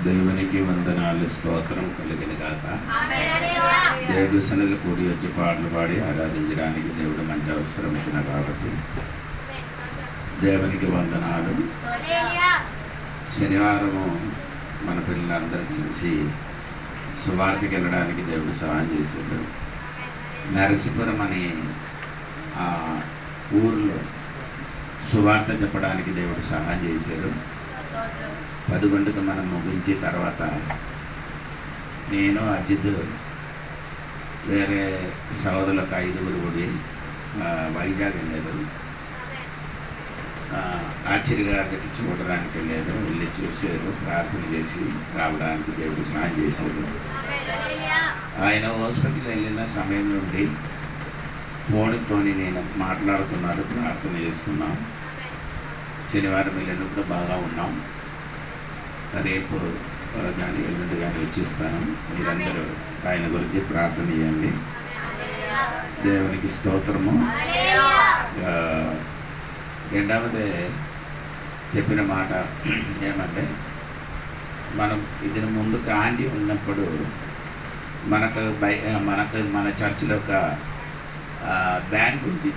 దేవునికి వందనాలు, స్తోత్రం కలిగిన గాక. దేవుడు సన్నిధిలో కూడి వచ్చి పాటలు పాడి ఆరాధించడానికి దేవుడు మంచి అవసరం ఇచ్చిన కాబట్టి దేవునికి వందనాలు. శనివారము మన పిల్లలందరూ కలిసి సువార్తకి వెళ్ళడానికి దేవుడు సహాయం చేశాడు. నరసీపురం అని ఊరిలో సువార్త చెప్పడానికి దేవుడు సహాయం చేశాడు. 11కు మనం ముగించి తర్వాత నేను అజిత్ వేరే సోదరులకు 5గురు కూడా వైజాగ్ వెళ్ళారు. ఆశ్చర్య గారికి చూడడానికి వెళ్ళారు. వెళ్ళి చూశారు, ప్రార్థన చేసి రావడానికి దేవుడు సహాయం చేశాడు. ఆయన హాస్పిటల్ వెళ్ళిన సమయం నుండి ఫోన్తో నేను మాట్లాడుతున్నాడు, ప్రార్థన చేసుకున్నాం. శనివారం వెళ్ళినప్పుడు బాగా ఉన్నాం. రేపు కానీ ఎల్లుండి కానీ వచ్చిస్తాను. మీరందరూ ఆయన గురించి ప్రార్థన చేయండి. దేవునికి స్తోత్రము. రెండవది చెప్పిన మాట ఏమంటే, మనం ఇది ముందు కాండి ఉన్నప్పుడు మనకు మన చర్చిలో ఒక బ్యాంక్ ఉంది.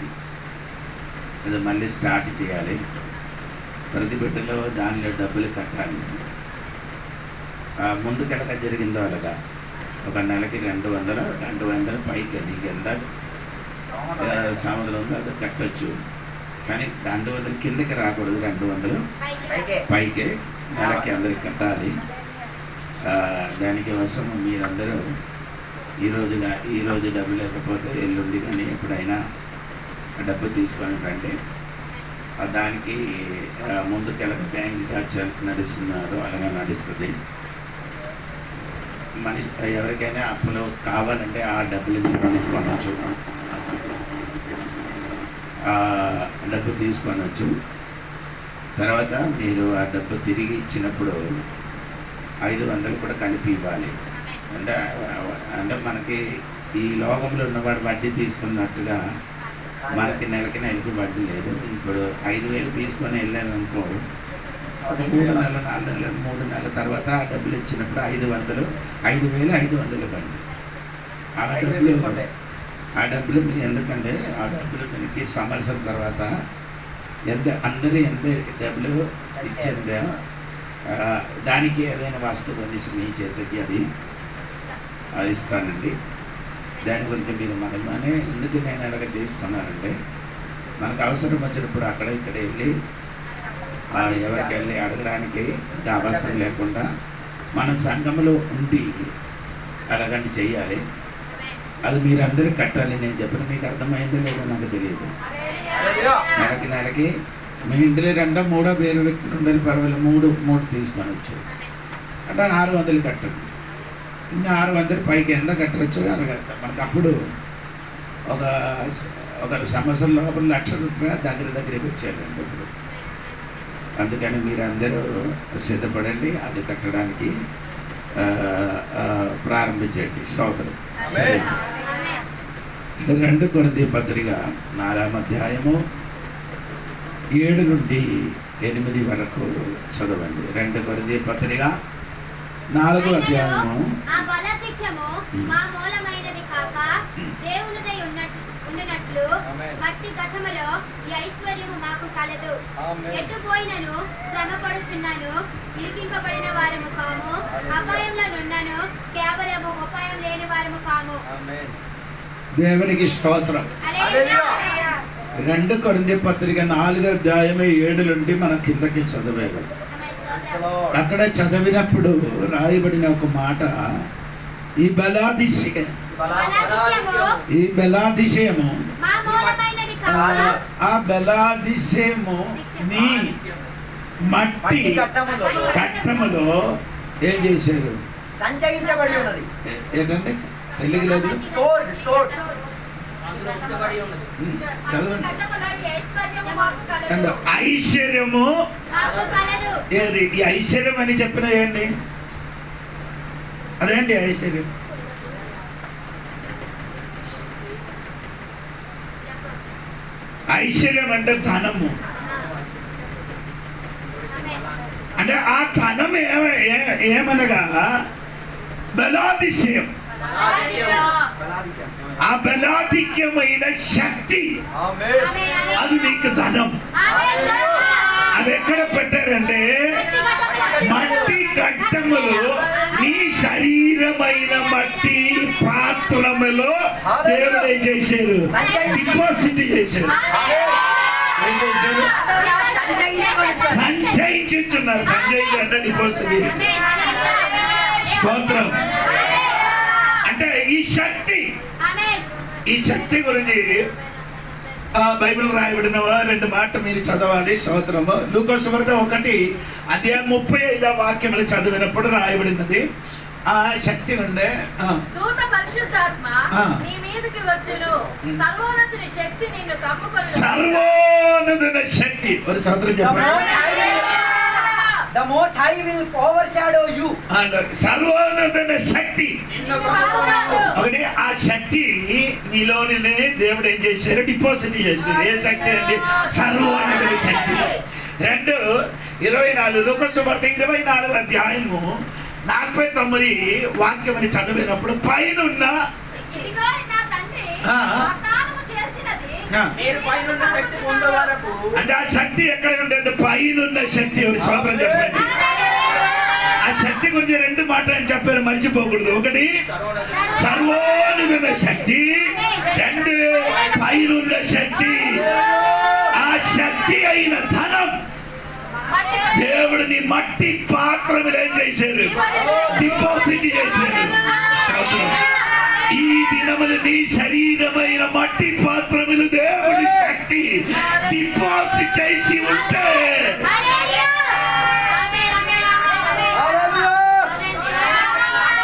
ఇది మళ్ళీ స్టార్ట్ చేయాలి. ప్రతి బిడ్డలో దానిలో డబ్బులు కట్టాలి. ముందుకెళ్ళక జరిగిందో అలాగా ఒక నెలకి 200 పైకి నీకు ఎంత సముద్రం ఉందో అది కట్టచ్చు. కానీ 200 కిందకి రాకూడదు, 200 పైకే నెలకి అందరికి కట్టాలి. దానికోసం మీరందరూ ఈరోజు డబ్బు లేకపోతే ఎల్లుండి కానీ ఎప్పుడైనా డబ్బు తీసుకొని రండి. దానికి ముందుకెళ్ళక బ్యాంక్ నడుస్తున్నారు, అలాగా నడుస్తుంది. ఎవరికైనా అప్పులు కావాలంటే ఆ డబ్బులు మీరు తీసుకోవచ్చు, డబ్బు తీసుకోవచ్చు. తర్వాత మీరు ఆ డబ్బు తిరిగి ఇచ్చినప్పుడు 500 కూడా కలిపి ఇవ్వాలి. అంటే మనకి ఈ లోకంలో ఉన్నవాడు వడ్డీ తీసుకున్నట్టుగా మనకి నెలకి వడ్డీ లేదు. ఇప్పుడు 5,000 తీసుకొని వెళ్ళామనుకో, ఒక 3 నెలలు 4 నెలలు 3 నెలల తర్వాత ఆ డబ్బులు ఇచ్చినప్పుడు 5,500 బండి. ఆ డబ్బులు మీ ఎందుకంటే ఆ డబ్బులు మనకి సంవత్సరం తర్వాత అందరూ ఎంత డబ్బులు ఇచ్చిందో దానికి ఏదైనా వస్తువు అనేసి మీ చేతికి అది ఇస్తానండి. దాని గురించి మీరు మనమే ఎందుకు నేను ఎలాగ చేసుకున్నానంటే, మనకు అవసరం వచ్చినప్పుడు అక్కడ ఇక్కడ వెళ్ళి ఎవరికి వెళ్ళి అడగడానికి ఇంకా అవసరం లేకుండా మన సంఘంలో ఉండి అలాగంటి చెయ్యాలి. అది మీరందరూ కట్టాలి. నేను చెప్పిన మీకు అర్థమైందో లేదో నాకు తెలియదు. నెలకి మీ ఇంటిలో 2-3 వేరే వ్యక్తులు ఉండాలి, పర్వాలేదు. 3 తీసుకొని వచ్చారు అంటే 600 కట్టండి. ఇంకా 600 పైకి ఎంత కట్టవచ్చు అలా కట్టాలి. మనకు అప్పుడు ఒక సంవత్సరం లోపల ₹1,00,000 దగ్గరికి వచ్చారండి. ఇప్పుడు అందుకని మీరు అందరూ సిద్ధపడండి, అది కట్టడానికి ప్రారంభించండి. స్తోత్రం. 2 కొరింథీ పత్రిక 4వ అధ్యాయము 7 నుండి 8 వరకు చదవండి. 2 కొరింథీ పత్రిక 4వ అధ్యాయము. మట్టి ఘటములో ఈ ఐశ్వర్యము మాకు కలదు. ఎటు పోయినను శ్రమ పడుచున్నాను, ఇరికింపబడిన వారము కాము, అపాయంలో నున్నాను, కేవలము ఉపాయం లేని వారము కాము. దేవునికి స్తోత్రం. 2 కొరింథీ పత్రిక 4వ అధ్యాయం 7 నుండి మనం కిందకి చదివేది. అక్కడ చదివినప్పుడు రాయబడిన ఒక మాట, ఈ బలాతిశయము ఆ బలాతిశయము నీ మట్టి కట్టములో ఏం చేశారు? సంచయించబడి ఉన్నది. ఏంటంటే తెలుగులేదు, ఐశ్వర్యము. ఈ ఐశ్వర్యం అని చెప్పిన ఏంటి? అదేంటి ఐశ్వర్యం? ఐశ్వర్యం అంటే ధనము. అంటే ఆ ధనం ఏమనగా బలాతిశయం, ఆ బలాధిక్యమైన శక్తి, అది నీకు ధనం. అది ఎక్కడ పెట్టారంటే మట్టి ఘట్టములో, నీ శరీరమైన మట్టి పాత్రములో దేవుడు ఏం చేశారు? డిపాజిట్ చేశారు. ఏం చేశారు? సంచయించుతున్నారు. సంచయించు అంటే డిపాజిట్ చేశారు. స్తోత్రం. అంటే ఈ శక్తి, ఈ శక్తి గురించి బైబిల్ రాయబడిన 2 మాటలు మీరు చదవాలి. స్తోత్రము. లూకా సువార్త 1:35 వాక్యములు చదివినప్పుడు రాయబడినది ఆ శక్తి ఉండే దూత పరిశుద్ధాత్మ నీ మీదకి వచ్చును, సర్వోన్నతుని శక్తి నిన్ను కమ్ముకొనును. సర్వోన్నతుని శక్తి. ఒక సోదరు చెప్పండి. The Most High will overshadow you. సర్వోన్నతుని శక్తి. ఒకటి ఆ శక్తి నీలోనే దేవుడు ఏం చేశారు? డిపాజిట్ చేశారు. ఏ శక్తి అంటే సర్వోన్నతుని శక్తి. 2:24 లూకా సువార్త 24వ అధ్యాయము 49 వాక్యమని చదివినప్పుడు పైనున్న అంటే ఆ శక్తి ఎక్కడ ఉంటే పైనున్న శక్తి. ఒక స్తోత్రం చెప్పండి. ఆ శక్తి గురించి 2 మాటలు చెప్పారు, మర్చిపోకూడదు. ఒకటి సర్వోన్నత శక్తి, 2 పైనున్న శక్తి. ఆ శక్తి అయిన ధనం దేవుడిని మట్టి పాత్రములు ఏం చేశారు? డిపాజిట్ చేశారు. ఈ దినములు నీ శరీరమైన మట్టి పాత్రములు దేవుడి శక్తి డిపాజిట్ చేసి ఉంటే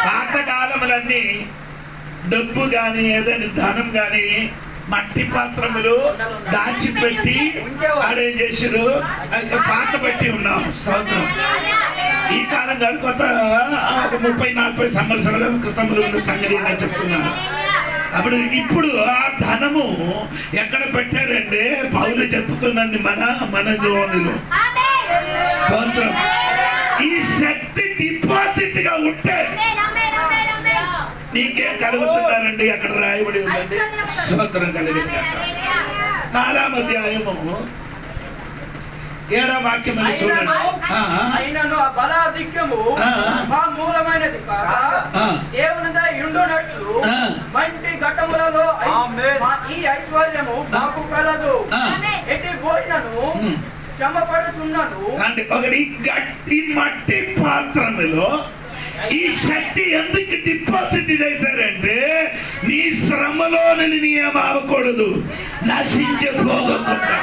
పాతకాలములన్నీ డబ్బు గాని ఏదైనా ధనం గాని మట్టి పాత్రములు దాచిపెట్టి ఆడేం చేశారు? పాత పెట్టి ఉన్నాం. స్తోత్రం. ఈ కాలం కాదు, కొత్త 30-40 సంవత్సరాల క్రితములు ఉన్న సంగతి నేను చెప్తున్నాను. అప్పుడు ఇప్పుడు ఆ ధనము ఎక్కడ పెట్టారంటే పౌలు చెప్తున్నాండి మన జోనులు. స్తోత్రం. ఈ శక్తి డిపాజిట్ గా ఉంటే నీకేం కలుగుతున్నారండి? అక్కడ రాయబడి ఉందండి. స్తోత్రం కలిగింది. 4వ అధ్యాయము 7వ వాక్యం చూడండి. అయినను ఆ బలాధిక్యము మా మూలమైనది కాగా దేవుని దయ ఉండునట్లు మంటి ఘట్టములలో ఈ ఐశ్వర్యము మాకు కలదు. ఎట్టి పోయినను శ్రమపడుచున్నాను. అంటే ఒకటి గట్టి మట్టి పాత్రములో ఈ శక్తి ఎందుకు డిపాజిట్ చేశారంటే నీ శ్రమలోని నీ ఏమవకూడదు, నశించిపోకుండా.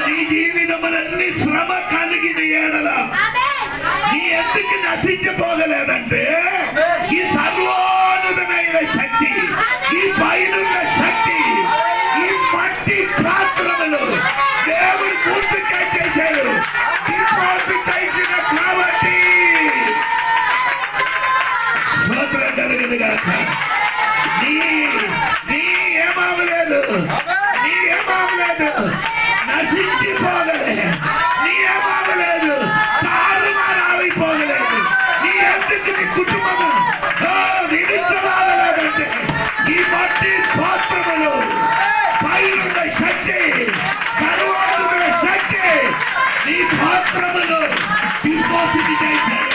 నీ జీవితములన్నీ శ్రమ కలిగిన ఏడల నీ ఎందుకు నశించిపోగలేదంటే ఈ సర్వోన్నతమైన శక్తి, ఈ పైనున్న శక్తి, ఈ మట్టి పాత్రములు దేవుడు పూర్తిగా చేశారు. డిపాజిట్ చేసిన కాబట్టి స్తోత్రం కలిగింది కాక. నీ ఏమవలేదు, నీ ఏమవలేదు, నశించిపోగలే. నీ ఏమవలేదు, తారుమారైపోగలేదు. నీ ఎందుకు నీ కుటుంబము నిరుద్రమాగలేదంటే ఈ మట్టి పాత్రములు పైనున్న శక్తి, సర్వోన్నత శక్తి నీ పాత్రములు డిపాజిట్ చేశారు.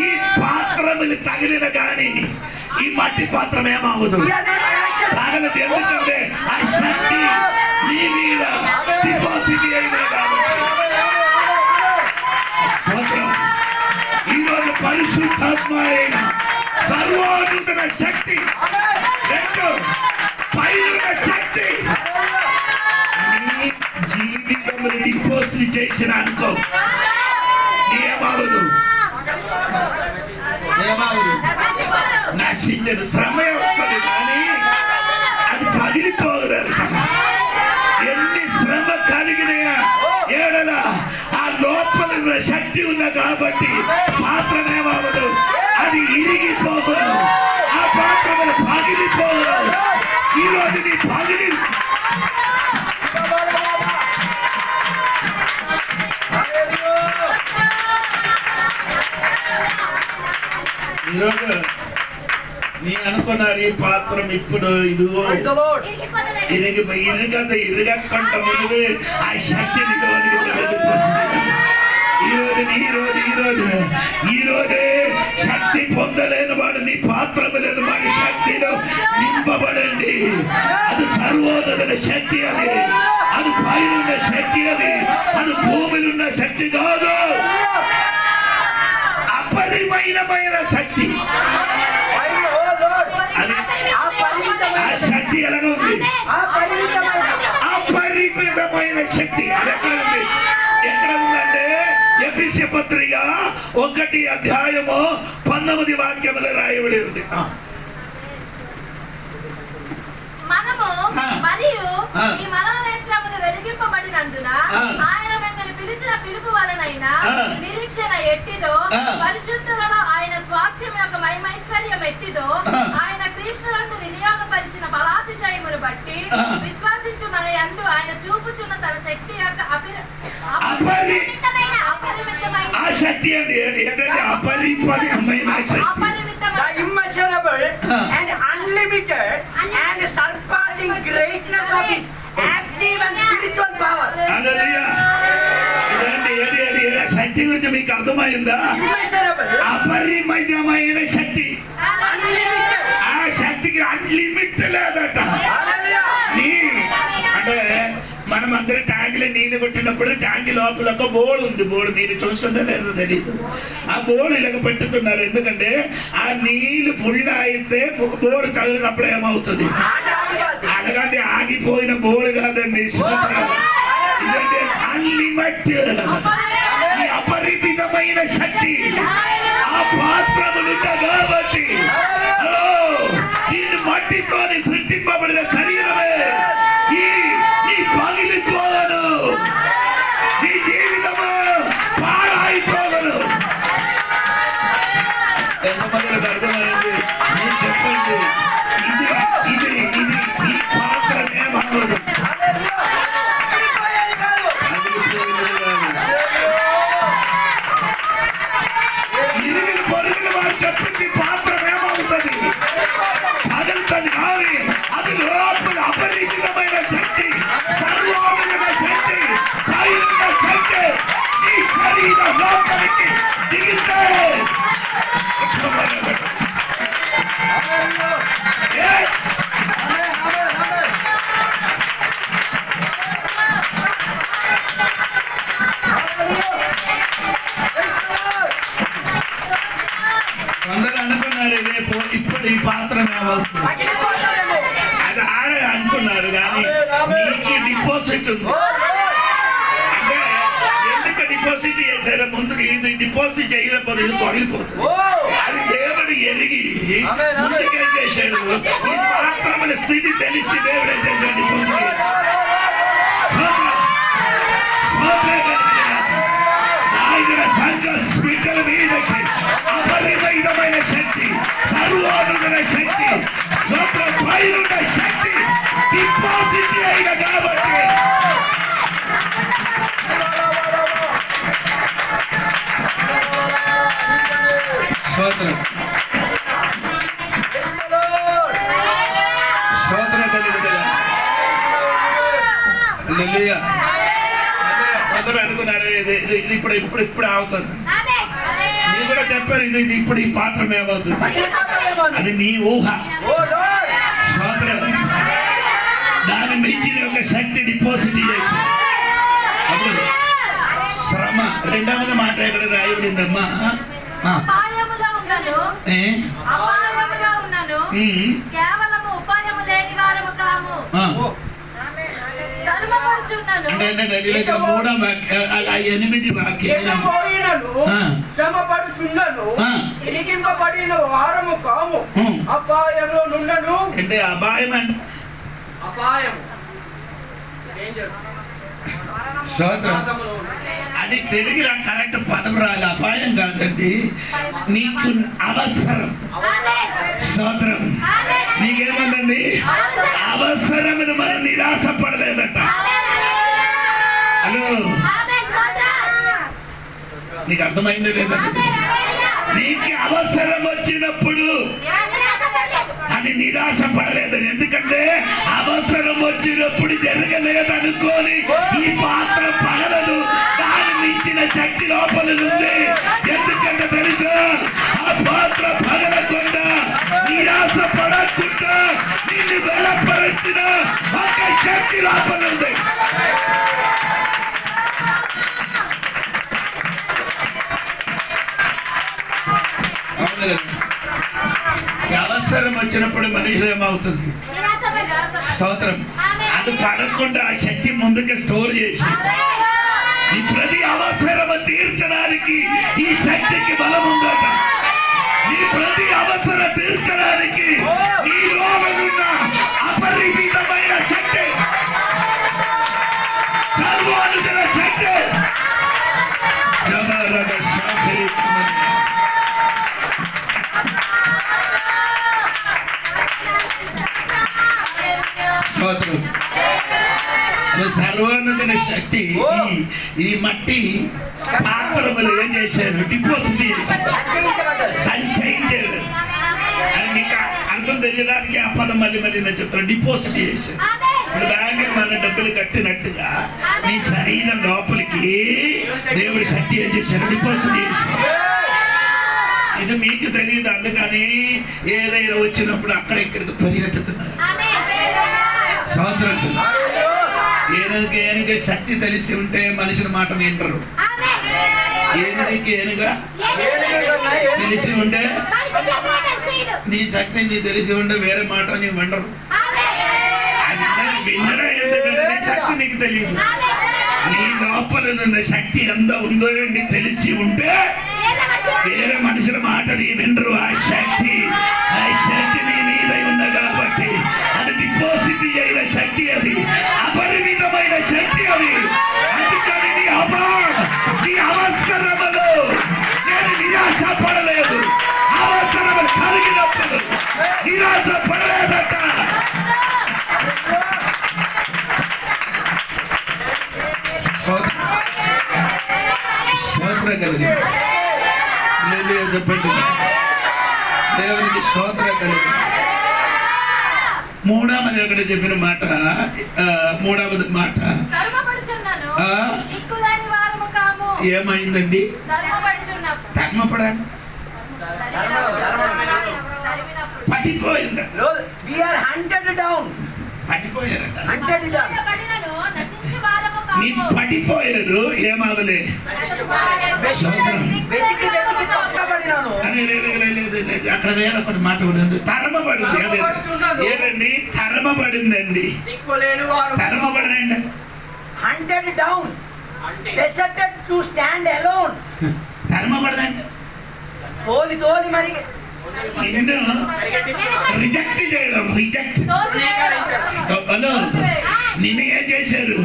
ఈ పాత్రములు తగిలిన కానీ ఈ మట్టి పాత్రం ఏమవదు, తగలదు. ఎందుకంటే ఆ శక్తి నీ మీద డిపాజిట్ అయిన కాబట్టి. ఈరోజు పరిశుద్ధాత్మ అయిన సర్వోన్నత శక్తి, 2 పైనున్న శక్తి నీ జీవితంలో డిపాజిట్ చేసిన అనుకో ఏమవదు, నశించదు. శ్రమే వస్తుంది కానీ అది పగిలిపోగలరు. ఎన్ని శ్రమ కలిగిన ఏడల ఆ లోపల సర్వోన్నత శక్తి ఉంది కాబట్టి పాత్రమేమవదు, అది ఇరిగిపోదు, ఆ పాత్రములు పగిలిపోదు. ఈరోజు నీ పగిలి ఈరోజు నీ అనుకున్నారు ఈ పాత్రం ఇప్పుడు ఇదిగో ఇరగకుండా మునిగి ఆ శక్తిని ఈరోజే శక్తి పొందలేని వాడు నీ పాత్రము లేని వాడి శక్తిలో నింపబడండి. అది సర్వోన్నత శక్తి, అది పైన ఉన్న శక్తి, అది భూమిలో ఉన్న శక్తి కాదు, అపరిమితమైన శక్తి. ఆ శక్తి ఎలాగ ఉంది? అపరిమితమైన శక్తి. అది ఎక్కడ ఉంది? ఎక్కడ ఉందంటే ఎఫెసీ పత్రిక 1:19 రాయబడి ఉంది. మనము మరియు ఈ మనోనేత్రములు వెలిగింపబడినందున ఆయన మిమ్మల్ని పిలిచిన పిలుపు వలనైనా నిరీక్షణ ఎట్టిదో, పరిశుద్ధులలో ఆయన స్వాస్థ్యం యొక్క మహిమైశ్వర్యం ఎట్టిదో, ఆయన క్రీస్తునందు వినియోగపరిచిన బలాతిశయమును బట్టి విశ్వాసించు మన యందు ఆయన చూపుచున్న తన శక్తి యొక్క అపరిమితమైన శక్తి అండి. ఏంటంటే అపరిమితమైన శక్తి, immeasurable and unlimited and surpassing greatness of his active and spiritual power. శక్తి గురించి మీకు అర్థమైందా? అపరిమితమైన శక్తి. ఆ శక్తికి అన్లిమిట్ లేదట. అంటే మనం అందరూ ట్యాంకులో నీళ్లు కొట్టినప్పుడు ట్యాంక్ లోపల ఒక బోర్డు ఉంది. బోర్డు మీరు చూస్తుందో లేదో తెలియదు. ఆ బోర్డు ఇలాగ పెట్టుతున్నారు. ఎందుకంటే ఆ నీళ్లు ఫుల్ అయితే బోర్డు తగిలినప్పుడు ఏమవుతుంది? అలాగంటే ఆగిపోయిన బోర్డు కాదండి, ఇదంటే అన్లిమిటెడ్, అపరిమితమైన శక్తి ఆ పాత్రములుంట కాబట్టి దీన్ని మట్టితో సృష్టింపబడిన శరీరమే నీ పగిలిపోవను, నీ జీవితము పాడైపోవను. ఎంతమందికి అర్థమైంది? నేను చెప్పండి, ఇది ఇది ఇది ఈ పాత్రమేమన్నది ఇరిగిన పొరుగుల వారు చెప్పింది పాత్రమేమవుతుంది? పగలుతుంది కాదు, అది లోపల అపరిమితమైన శక్తి, సర్వోన్నత శక్తి, పైన శక్తి ఈ శరీర లోపలికి దిగితే అందరూ అనుకున్నారు రేపు ఇప్పుడు ఈ పాత్రమే వస్తుంది, అది ఆడ అనుకున్నారు. కానీ నీకు డిపాజిట్ ఉంది. అంటే ఎందుకు డిపాజిట్ చేశారో ముందు ఇది డిపాజిట్ చేయలేకపోతే ఇది పగిలిపోతుంది. అది దేవుడు ఎరిగి ముందుకేం చేశాడు? ఈ పాత్రమైన స్థితి తెలిసి దేవుడు ఏం చేశాడు? డిపాజిట్ స్పీకర్ మీదకి అపరిమితమైన శక్తి, సర్వోన్నత శక్తి, పైన శక్తి డిపాజిట్ అయిన కాబట్టి అందరూ అనుకున్నారు ఇది ఇప్పుడు ఇప్పుడు ఇప్పుడు అవుతుంది. మీరు కూడా చెప్పారు ఇది ఇప్పుడు ఈ పాత్రం ఏమవుతుంది? అది నీ ఊహ. దాని మించిన ఒక శక్తి డిపాజిట్ చేసి అప్పుడు శ్రమ. రెండవది మాట ఎక్కడ రాయబడిందమ్మా? కేవలము ఉపాయము లేని వారము కాము. శ్రమపడుచున్నను, ఇరిగింపబడిన వారము కాము, అపాయంలో నుండను. అంటే అపాయం అంటే అపాయం స్తోత్రం. అది తెలుగులో కరెక్ట్ పదం రాలి, అపాయం కాదండి, నీకు అవసరం. స్తోత్రం. నీకేమందండి అవసరం, మనం నిరాశ పడలేదట. హలో, నీకు అర్థమైందో లేదండి? నీకు అవసరం వచ్చినప్పుడు అది నిరాశ పడలేదని. ఎందుకంటే అవసరం వచ్చినప్పుడు జరగలేదనుకోని ఈ పాత్ర పగలదు, దాని మించిన శక్తి లోపల ఉంది. ఎందుకంటే తెలుసా, ఆ పాత్ర పగలకుండా నిరాశ పడకుండా నిన్ను బలపరిచిన ఒక శక్తి లోపల ఉంది. అవసరం వచ్చినప్పుడు మనిషి ఏమవుతుంది? స్తోత్రం. అది పడకుండా ఆ శక్తి ముందుకు స్టోర్ చేసి నీ ప్రతి అవసరం తీర్చడానికి ఈ శక్తికి బలం ఉందట. నీ ప్రతి అవసరం తీర్చడానికి ఈ లోనున్న అపరిమితమైన శక్తి, సర్వానుజన శక్తి. సర్వానందన శక్తి ఈ మట్టి పాత్రములు ఏం చేశారు? డిపాజిట్ చేశారు, సంచయించారు. అని మీకు అర్థం తెలియడానికి ఆ పదం మళ్ళీ నేను చెప్తాను. డిపాజిట్ చేశారు. ఇప్పుడు బ్యాంకుకి మన డబ్బులు కట్టినట్టుగా నీ శరీరం లోపలికి దేవుడి శక్తి ఏం చేశారు? డిపాజిట్ చేశారు. ఇది మీకు తెలియదు, అందుకని ఏదైనా వచ్చినప్పుడు అక్కడ ఇక్కడికి పరిగెట్టుతున్నారు. సంవత్సరం ఏనుగ శక్తి తెలిసి ఉంటే మనిషిని మాట వింటరు. ఏనుగా తెలిసి ఉంటే నీ శక్తి నీ తెలిసి ఉంటే వేరే మాట నీ వినరు. వినడం ఎందుకంటే నీ శక్తి నీకు తెలియదు. నీ లోపల ఉన్న శక్తి ఎంత ఉందో నీకు తెలిసి ఉంటే వేరే మనుషుల మాట నీ వినరు. ఆ శక్తి నీ మీద ఉంది కాబట్టి అది డిపాజిట్ అయిన శక్తి, అది అపరిమితమైన శక్తి. అది అందుకని నీ అవసరములు నేను నిరాశ పడలేదు. అవసరములు కలిగినప్పుడు నిరాశ పడలేదట. స్తోత్రం కలిగి చెప్పండి. దేవునికి స్తోత్రం కలిగి. మూడవది అక్కడ చెప్పిన మాట, మూడవది మాట ఏమైందండి? ధర్మపడాలి పడిపోయింది. పడిపోయారట. మీరు పడిపోయారు, ఏమవలే అక్కడ వేరొకటి మాట పడింది. తరమబడింది. అదే ఏదండి? తరమబడిందండి. తరమబడండి. Hunted down, deserted to stand alone. తరమబడండి. తోలి మరి నిన్ను రిజెక్ట్ చేయడం. రిజెక్ట్. నిన్ను ఏం చేశారు?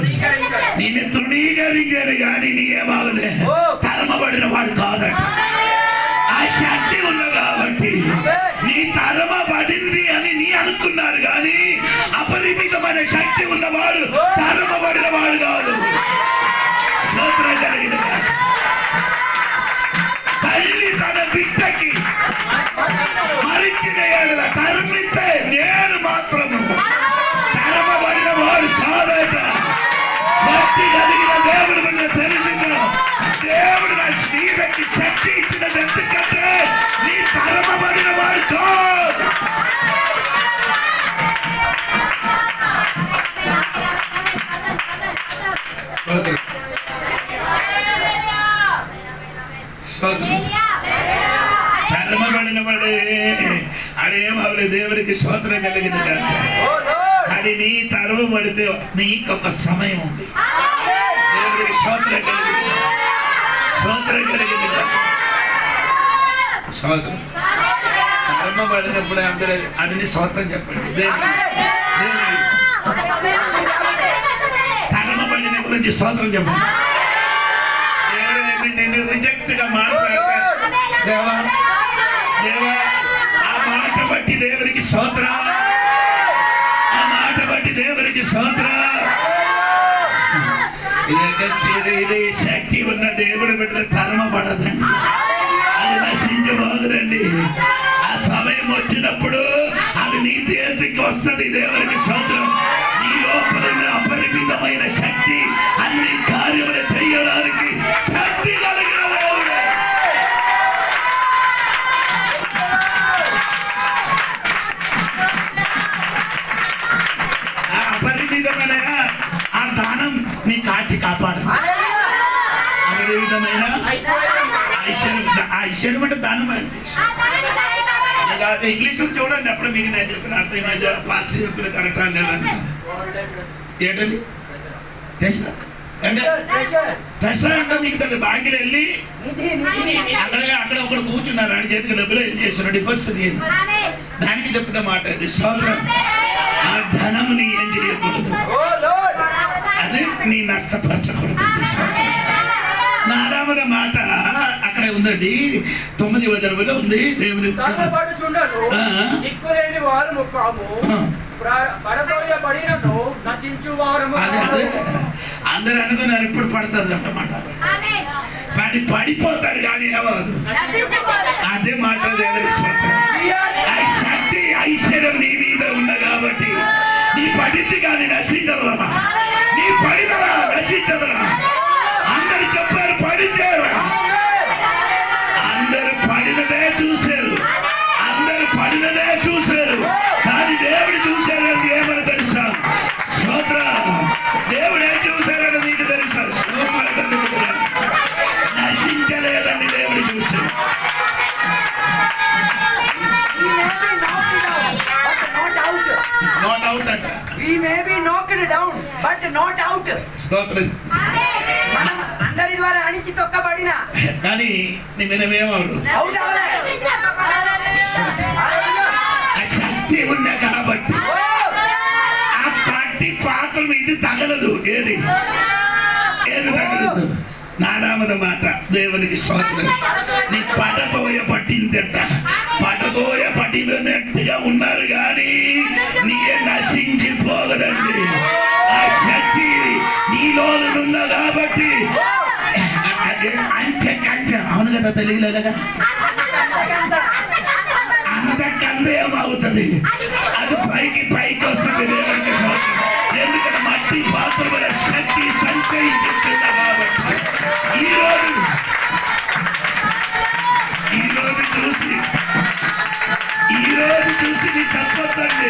నిన్ను తృణీకరించారు కానీ నీ ఏమవలే. తరమబడిన వాడు కాదట. ఆ శక్తి ఉన్న కాబట్టి నీ తరమబడింది అని నీ అనుకున్నారు కానీ అపరిమితమైన శక్తి ఉన్నవాడు తరమబడిన వాడు కాదు. స్తోత్రం కలిగిన తల్లి తన బిడ్డకి మరించిన ఏళ్ళ తరమితే నేను మాత్రము తరమబడిన వాడు కాదట. శక్తి కలిగిన దేవుడు మన తెలుసుగా. దేవుడు నా శ్రీదకి శక్తి ఇచ్చినది ఎందుకంటే నీ తరమబడిన వాడు కాదు. తరమబడిన వాడే అడేమవలే. దేవుడికి స్తోత్రం కలిగిన అది నీ తరమబడితే నీకొక సమయం ఉంది. దేవుడికి స్తోత్రం కలిగిన స్తోత్రం కలిగిన స్తోత్రం. తరమబడినప్పుడు అందరూ అది నీ స్తోత్రం చెప్పండి. తరమబడిన నుంచి స్తోత్రం చెప్పండి. నేను రిజెక్ట్ గా మాట్లాడతాను. దేవా దేవా ఆ మాట బట్టి దేవునికి స్తోత్రం, ఆ మాట బట్టి దేవునికి స్తోత్రం. శక్తి ఉన్న దేవుడు బిడ్డలు తరమబడదండి, అది నశించబోదండి. ఆ సమయం వచ్చినప్పుడు అది నీ చేతికి వస్తుంది. దేవునికి స్తోత్రం. నీ లోపల అపరిమితమైన శక్తి, అన్ని కార్యములు చేయడానికి శక్తి కలిగిన దేవుడు. ఆ అపరిమితమైన ఆ దానం నీ కాచి కాపాడు. అపరిమితమైన ఐశ్వర్యం అంటే దానం అండి. ఇంగ్లీష్ చూడండి, అప్పుడు మీకు నేను చెప్పిన అర్థమైంది, పాస్ చెప్పిన కరెక్ట్ అని ఏంటండి ట్రెషర్ అంటే మీకు దాన్ని బ్యాంకులు వెళ్ళి అక్కడ ఒకడు కూర్చున్నారు, ఆడి చేతికి డబ్బులు ఏం చేస్తున్నారు, డిపాజిట్ చేయండి. దానికి చెప్పిన మాట అది సోదరం. ఆ ధనముని ఏం చేయకూడదు, అది నీ నష్టపరచకూడదు. 4వ మాట అక్కడే ఉందండి, 9వ వచనంలో ఉంది. దేవుని అందరు అనుకున్నారు ఇప్పుడు పడుతుంది అన్నమాట, కానీ పడిపోతారు కానీ ఏమవుదు. అదే మాట దేవుని శక్తి ఐశ్వర్యం నీ మీద ఉంది కాబట్టి నీ పడితే కానీ నశించదురా, నీ పడిదరా నశించదురా. అందరు చెప్పారు పడితేరా, అందరు పడినదే చూశారు, అందరు పడినదే చూశారు, కానీ దేవుడు చూశారని ఏమని తెలుసా? స్తోత్ర. దేవుడు ఏం చూశారని నీకు తెలుసా? నశించలేదని దేవుడు చూశారు. Not out అంట. We may be knocked down, but not out. స్తోత్రం. మనం అందరి ద్వారా అణిచి తొక్కబడిన కానీ నీ మీరేమవరు అవుట్ అవ్వలే. ఆ శక్తి ఉన్నా కాబట్టి ఆ పట్టి పాత్ర ఇది తగలదు. ఏది తగలదు? 4వ మాట దేవునికి స్తోత్రం. నీ పటతోయ పట్టిందట, పటతోయ పట్టినట్టుగా ఉన్నారు కానీ నీకే నశించిపోగదండి. ఆ శక్తి నీలోనున్న కాబట్టి అంచె అవును కదా, తెలియలేగా అంతకంత ఏమవుతుంది, అది పైకి వస్తుంది. దేవునికి స్తోత్రం. ఎందుకంటే మట్టి పాత్రమైన శక్తి సంచయించుతున్నా కాబట్టి ఈరోజు చూసి నీ తప్పొద్దండి.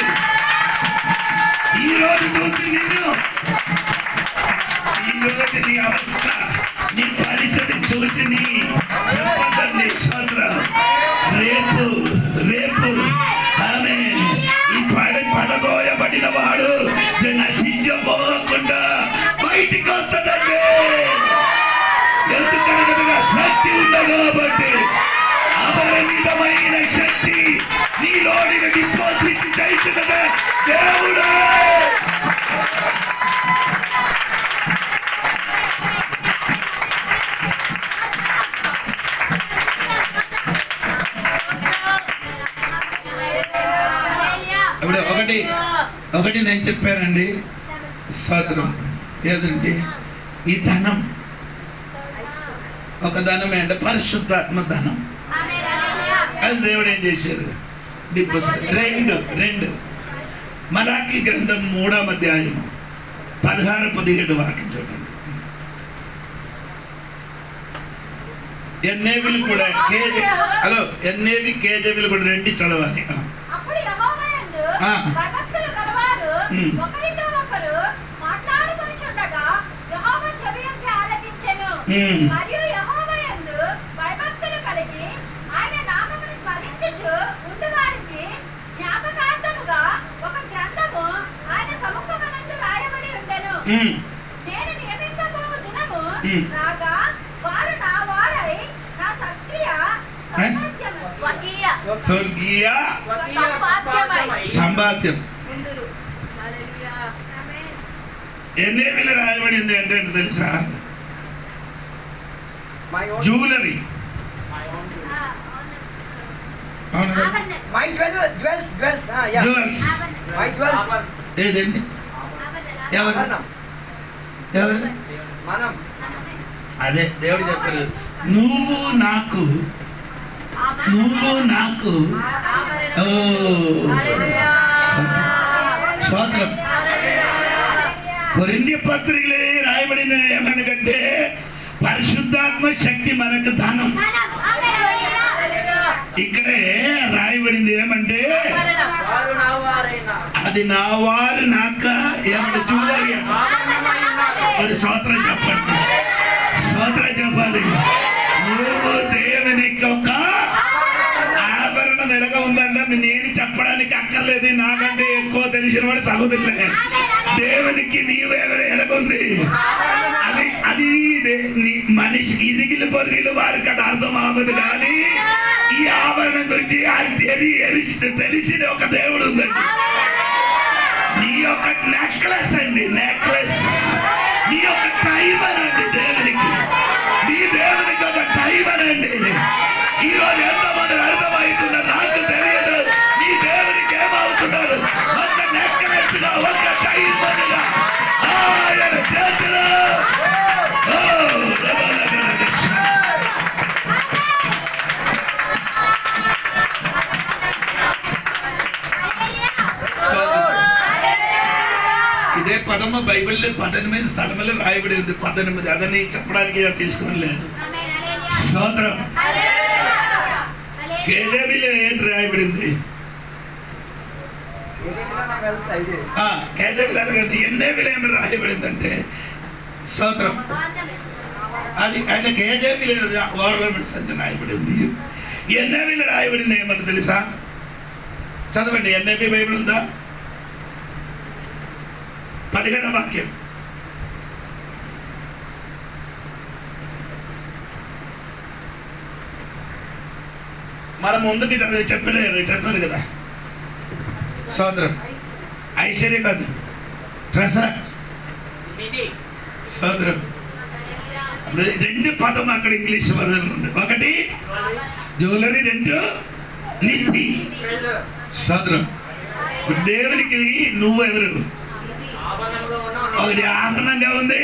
ఈరోజు చూసి ఈరోజు నీ అవస్థ, నీ పరిస్థితి చూసి నీ చెప్పదండి. స్తోత్రం. రేపు ఆమె ఈ పడదోయబడిన వాడు నశించబోకుండా బయటికి వస్తుందండి. ఎందుకనగా శక్తి ఉంది కాబట్టి, అపరిమితమైన శక్తి నీలోని డిపాజిట్ చేసినదే దేవుడు. ఒకటి నేను చెప్పానండి, స్తోత్రం. ఏదండి ఈ ధనం? ఒక ధనమే అంటే పరిశుద్ధాత్మ ధనం. అది దేవుడు ఏం చేశారు? డిపాజిట్. రెండు మలాకి గ్రంథం 3వ అధ్యాయము 16-17 వాక్యం చూడండి. ఎన్నేవిలు కూడా ఎన్నేవి కేజీలు కూడా రెండు చదవాలి. మరియు యెహోవా యందు భయభక్తులు కలిగి ఆయన నామమును స్మరించుచు ఉండువారికి జ్ఞాపకార్థముగా ఒక గ్రంథము ఆయన సముఖమునందు రాయబడి ఉండెను. నేను నియమింపబోవు దినము రాగా వారు నా వారై నా స్వర్గీయ సంపాద్యం. ఎన్నేవిలో రాయబడింది అంటే తెలుసా? జ్యువెలరీ. ఏదండి? అదే దేవుడు చెప్పలేదు, నువ్వు నాకు స్తోత్రం. కొరింథీ పత్రికలో రాయబడిన ఏమనకంటే పరిశుద్ధాత్మ శక్తి మనకు ధనం. ఇక్కడే రాయబడింది ఏమంటే అది నా వారు నాక ఏమంటే జ్యువెలరీ. మరి స్తోత్రం చెప్పండి, స్తోత్రం చెప్పాలి. నువ్వు దేవునికి ఒక ఆభరణ వెలగ ఉందంటే నేను చెప్పడానికి అక్కర్లేదు, నాకంటే ఎక్కువ తెలిసిన వాడు సహోదరులే. దేవునికి నీవెవరు ఎలాగుంది అది అది మనిషి ఇరిగిలు పొరిగిలు వారికి అది అర్థం అవ్వదు. కానీ ఈ ఆభరణం గురించి తెలిసిన ఒక దేవుడు ఉందండి. నీ యొక్క నెక్లెస్ అండి, నెక్లెస్. నీ యొక్క టైమర్ అండి దేవునికి, నీ దేవునికి ఒక టైమర్ అండి. ఈరోజు ఎంతమంది అర్థమవుతున్నారు నాకు తెలియదు. నీ దేవునికి ఏమవుతున్నారు? ఒక నెక్లెస్ గా, ఒక టైమర్ గా ఆయన చేతిలో. ఇదే పదము బైబిల్లో 18 స్థలములు రాయబడి ఉంది. 18 అదని చెప్పడానికి తీసుకోలేదు. స్తోత్రం. కేజీబీలో ఏం రాయబడింది? కేజీబీలో ఎన్నేబీలో ఏమి రాయబడిందంటే స్తోత్రం. అది అయితే కేజీబీలో ఓవర్మెంట్స్ అంటే రాయబడింది. ఎన్నేబీలో రాయబడింది ఏమంటే తెలుసా? చదవండి. ఎన్ఏబీ బైబిల్ ఉందా? 17వ వాక్యం. మనం ముందుకి చదివి చెప్పారు కదా. సోదరం ఐశ్వర్య కాదు, ట్రెజర్. సోదరం రెండు పదం అక్కడ ఇంగ్లీష్ పదం ఉంది. ఒకటి జ్యువెలరీ, రెండు నిధి. సోదరం దేవునికి నువ్వెవరు? ఒకటి ఆభరణంగా ఉంది.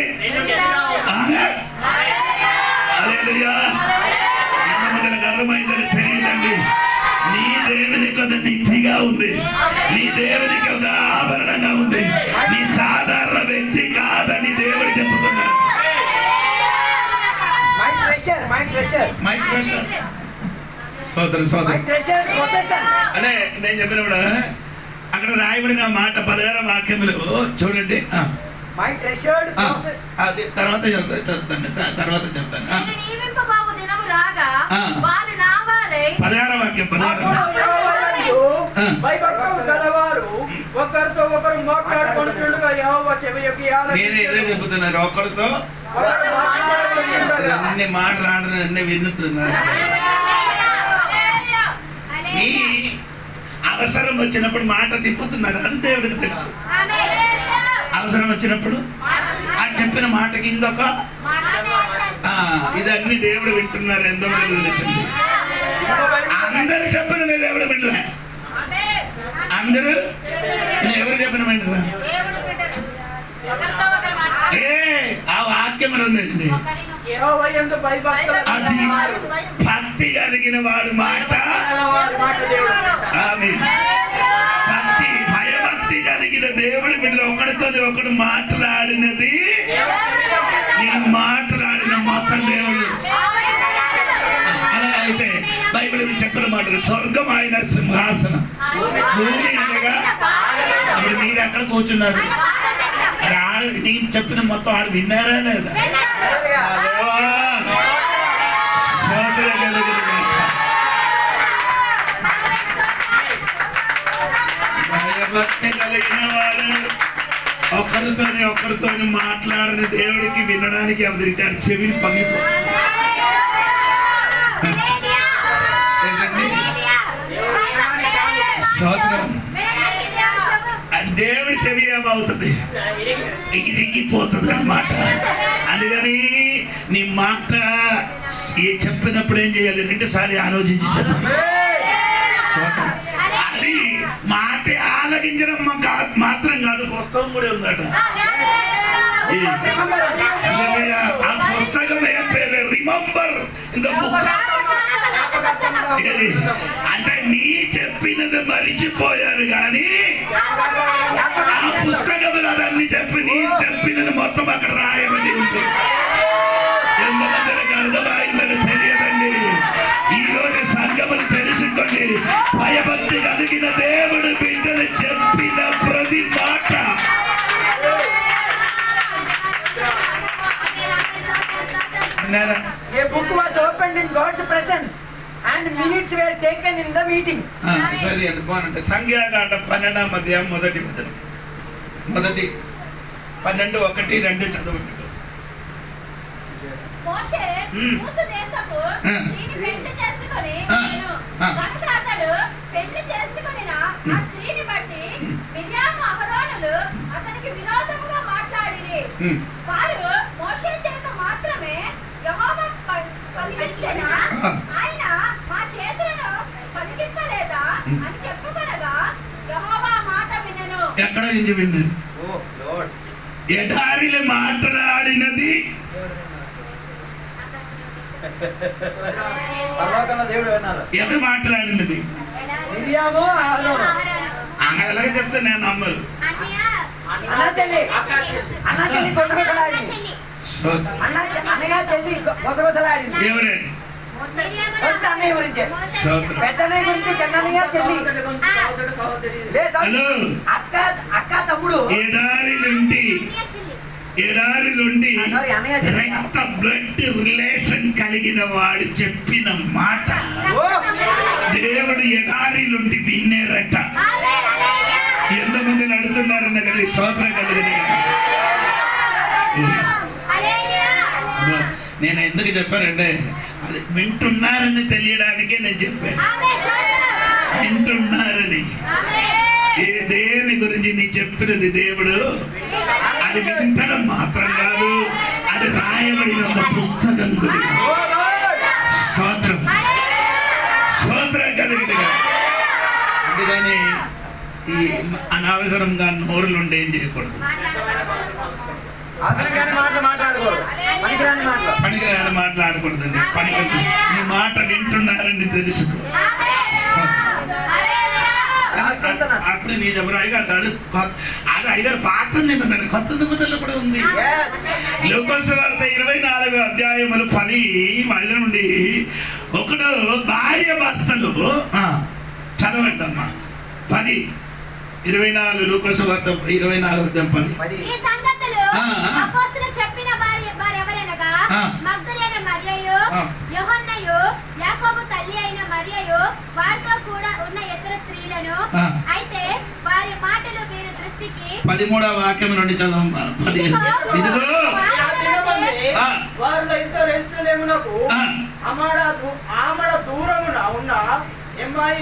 ఎంతమందికి అర్థమైందని తెలియదండి. నీ దేవునికి ఒక నిధిగా ఉంది, నీ దేవునికి ఒక ఆభరణంగా ఉంది. నీ సాధారణ వ్యక్తి కాదని దేవుడు చెప్పుతున్నారు. అదే నేను చెప్పినప్పుడు అక్కడ రాయబడిన మాట 16వ వాక్యంలో చూడండి. అది తర్వాత చెప్తాను. 16వ వాక్యం. ఒకరితో ఒకరు మాట్లాడుకుంటుండగా యెహోవా చెవియొగ్గి నేను ఏదో చెబుతున్నారు. ఒకరితో అన్ని మాట్లాడని అన్ని విన్నుతున్నారు. ఈ అవసరం వచ్చినప్పుడు మాట తిప్పుతున్నారు. అది దేవుడికి తెలుసు. అవసరం వచ్చినప్పుడు ఆ చెప్పిన మాటకి ఇంకొక ఇదన్నీ దేవుడు వింటున్నారు. ఎంతో తెలిసింది. అందరు చెప్పిన దేవుడు వింటలే. అందరూ ఎవరు చెప్పిన వింటరా? ఆ వాక్యం ఉందండి. అది భక్తి కలిగిన వాడు మాట. భక్తి భయభక్తి కలిగిన దేవుడి బిడ్డలు ఒకడితో ఒకడు మాట్లాడినది, నేను మాట్లాడిన మొత్తం దేవుడు. అలా అయితే బైబిల్ చెప్పిన మాటలు స్వర్గం ఆయన సింహాసనం, భూమి అనగా అప్పుడు మీరు ఎక్కడ కూర్చున్నారు? నేను చెప్పిన మొత్తం ఆడు విన్నారా లేదా? భయభక్తి కలిగిన వాడు ఒకరితో మాట్లాడిన దేవుడికి వినడానికి అవతరికాడు. చెవిని పగిలిపో దేవుడి చెవి ఏమవుతుంది? ఇరిగిపోతుంది అన్నమాట. అందుకని నీ మాట చెప్పినప్పుడు ఏం చేయాలి? 2 సార్లు ఆలోచించి చెప్పాలి. అది మాట ఆలకించడం మాత్రం కాదు, పుస్తకం కూడా ఉందట. ఆ పుస్తకం ఏం పేరు? Remember in the book. అంటే నీ చెప్పినది మరిచిపోయారు కానీ ఆ పుస్తకంలో అదన్నీ చెప్పి నీ చెప్పినది మొత్తం అక్కడ రాయబడి ఉంటుంది. ఎంతమందికి అర్థమైందని తెలియదండి. ఈ రోజు సంగములు తెలుసుకోండి. భయభక్తి కలిగిన దేవుడు బిడ్డలు చెప్పిన ప్రతి మాట A book was opened in God's presence and minutes were taken in the meeting. సరే అనుకోనంటే సంఖ్యాకాండ 12వ అధ్యాయం మొదటి 12, 1, 2 చదవండి. మోషే మూసు దేశపు స్త్రీని పెళ్లి చేసుకొని కనుక అతడు పెళ్లి చేసుకొనిన ఆ స్త్రీని బట్టి మిర్యాము అహరోనులు అతనికి విరోధముగా మాట్లాడిరి. వారు మోషే చేత మాత్రమే యెహోవా పలికించిన ఆయన మా చేతులను పలికింపలేదా అని చెప్పుకొనగా యెహోవా మాట వినెను. ఎక్కడ నుంచి విన్నది? ఎడారిలో మాట్లాడినది ఎవరు మాట్లాడినది? అలాగే చెప్తే నేను నమ్మరు. ఎవరే? అన్నయ్య గురించి, పెద్దన్నయ్య గురించి, చిన్నయ్య చెల్లి, అక్క తమ్ముడు. ఎడారి నుండి రక్త బ్లడ్ రిలేషన్ కలిగిన వాడు చెప్పిన మాట దేవుడు ఎడారి నుండి వినేరట. ఎంతమంది అడుగుతున్నారన్న కదా స్తోత్రం కలిగిన. నేను ఎందుకు చెప్పానంటే అది వింటున్నారని తెలియడానికే నేను చెప్పాను. వింటున్నారని. దేని గురించి నీ చెప్పినది దేవుడు అది వింటడం మాత్రం కాదు, అది రాయబడిన ఒక పుస్తకం గురించి. స్తోత్రం స్తోత్రం కలిగిన. అందుకని ఈ అనవసరంగా నోరులుండి ఏం చేయకూడదు. పనికిరాని మాట్లాడకూడదండి. నీ మాట వింటున్నారని తెలుసుకో. అప్పుడు నీ చెప్పరు అయ్యగారు అది అయ్యగారు పాత నిబంధన, కొత్త నిబంధనలు కూడా ఉంది. లూకాసు వార్త 24వ అధ్యాయములు 10 నుండి ఒకడు భార్య భర్తలు చదవండమ్మా. 10, 24 లూకాసు వార్త 24:10. ఈ సంగతులు అపోస్తలులు చెప్పిన వారెవరనగా మగ్దలేన మరియయు, యోహన్నయు, యాకోబు తల్లి అయిన మరియయు, వారితో కూడా ఉన్న ఇతర స్త్రీలను. అయితే వారి మాటలు వీరి దృష్టికి 13వ వాక్యం నుండి చదవమ్మా. 10. ఇదిగో వారిలో ఇద్దరు యెరూషలేమునకు ఆమడ దూరమున ఉన్న ఎమ్మాయి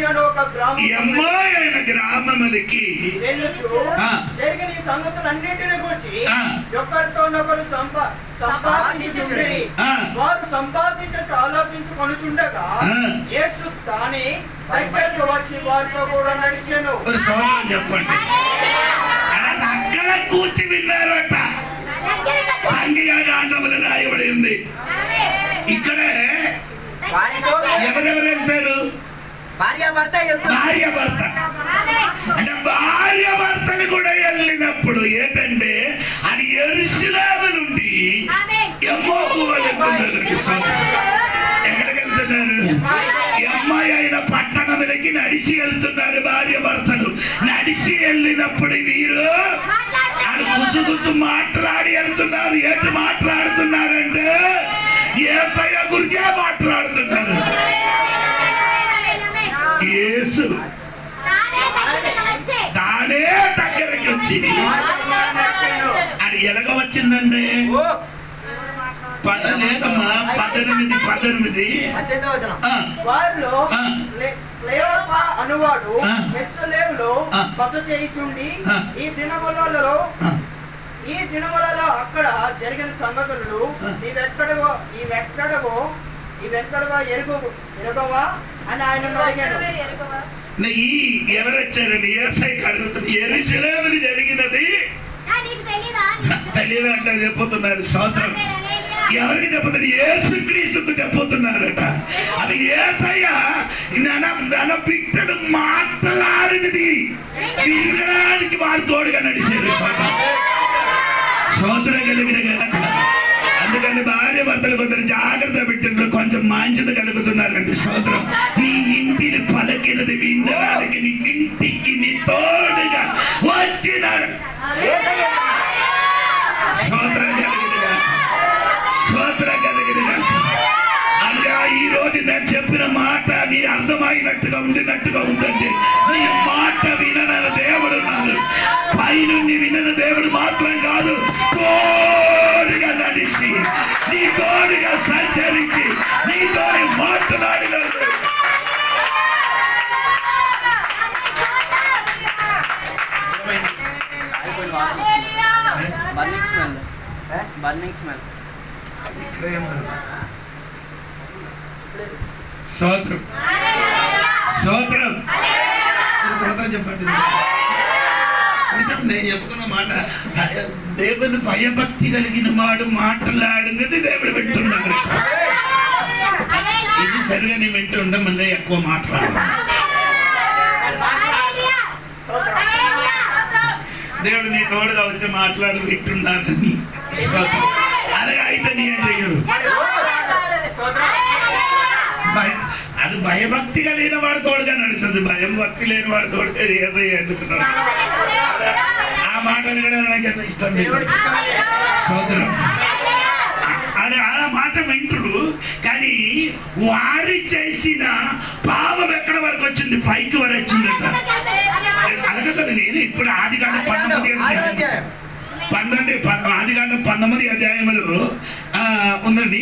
అయిన గ్రామములకి జరిగిన ఈ సంగతులన్నింటిని గురించి ఒకరితోనొకరు సంపాదించుచుండిరి. వారు సంపాదించి ఆలోచించుకొనుచుండగా యేసు తానే దగ్గరకు వచ్చి వారితో కూడా నడిచెను. చెప్పండి, అక్కడ కూర్చి విన్నారట. సంఖ్యాకాండములు రాయబడి ఉంది. ఇక్కడే ఎవరెవరు వెళ్తారు? భార్య భర్త అంటే భార్య భర్తలు కూడా వెళ్ళినప్పుడు ఏంటంటే అది యెరూషలేము నుండి ఎమ్మోకు వెళ్తున్నారు. ఎక్కడికి వెళ్తున్నారు? అమ్మాయి అయిన పట్టణములకి నడిచి వెళ్తున్నారు భార్య భర్తలు. నడిచి వెళ్ళినప్పుడు వీరు గుసు మాట్లాడి వెళ్తున్నారు. ఏంటి మాట్లాడుతున్నారంటే యేసయ్య గురించే మాట్లాడుతున్నారు. యేసు తానే దగ్గరికి వచ్చి అది ఎలాగ వచ్చిందండి? లేదమ్మా, వారిలో క్లెయోప అనువాడు యెరూషలేములో బస చేయుచుండి ఈ దినములలో అక్కడ జరిగిన సంగతులు నీవెక్కడవో ఎరుగవా అని ఆయన అడిగాడు. ఎవరు వచ్చారండి? యేసయ్యకి అడుగుతుంది, యెరూషలేములో జరిగినది తెలియదు అంటే చెప్పుతున్నారు. స్తోత్రం. ఎవరికి చెప్పుతారు? యేసుక్రీస్తుకు చెప్పుతున్నారట. అది యేసయ్య నన్న బిడ్డలు మాట్లాడినది వినడానికి వారు తోడుగా నడిచారు. స్తోత్రం కలిగిన గనక అందుకని భార్య భర్తలు కొందరు జాగ్రత్త పెట్టిన కొంచెం మంచిది కలుగుతున్నారండి. స్తోత్రం. నీ ఇంటిని పలికినది వినడానికి నీ ఇంటికి నీ తోడుగా వచ్చినారు. స్తోత్రం కలిగినగా, స్తోత్రం కలిగినగా. అనగా ఈ రోజు నేను చెప్పిన మాట నీ అర్థమైనట్టుగా ఉండినట్టుగా ఉందండి. నీ మాట వినని దేవుడు ఉన్నారు. పైనుండి వినని దేవుడు మాత్రం కాదు, తోడుగా నడిచి నీ తోడుగా సంచరించి నీతో మాట్లాడినాడు. స్తోత్రం, స్తోత్రం, స్తోత్రం చెప్పండి. నేను చెప్తున్న మాట దేవుని భయభక్తి కలిగిన వాడు మాట్లాడినది దేవుడు వింటున్నాడు. ఇది సరిగా నీ వింటూ ఉండ మళ్ళీ ఎక్కువ మాట్లాడాలి. దేవుడు నీ తోడుగా వచ్చి మాట్లాడి వింటున్నానని. అలాగే అయితే నీ ఏం చెయ్యరు. అది భయభక్తి కలిగిన వాడు తోడుగా నడుస్తుంది. భయం భక్తి లేని వాడు తోడుగా యేసయ్య ఎందుకున్నాడు. ఆ మాటలు కూడా నాకు ఇష్టం లేదు. సోదరం ఆ మాట వింటుడు. కానీ వారి చేసిన పాపం ఎక్కడ వరకు వచ్చింది? పైకి వరకు వచ్చిందట. అలాగే కదా. నేను ఇప్పుడు ఆదికాండం 19 అధ్యాయములు ఉందండి.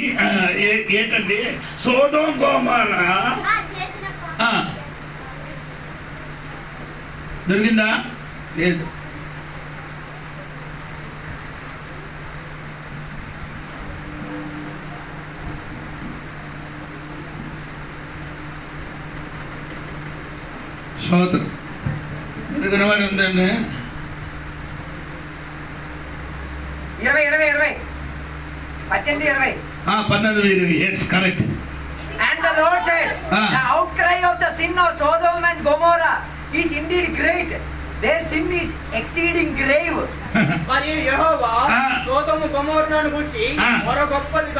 ఏంటండి? సొదొమ గొమొర్రా దొరికిందా? లేదు. స్తోత్రం. దొరికిన వాడు ఉందండి. 18:20. Yes, correct. And the Lord said, the outcry of the sin of Sodom and Gomorrah is indeed great. Their sin is exceeding grave. మరియు యెహోవా సోదొమ గొమొర్రాను గూర్చి మొర గొప్పది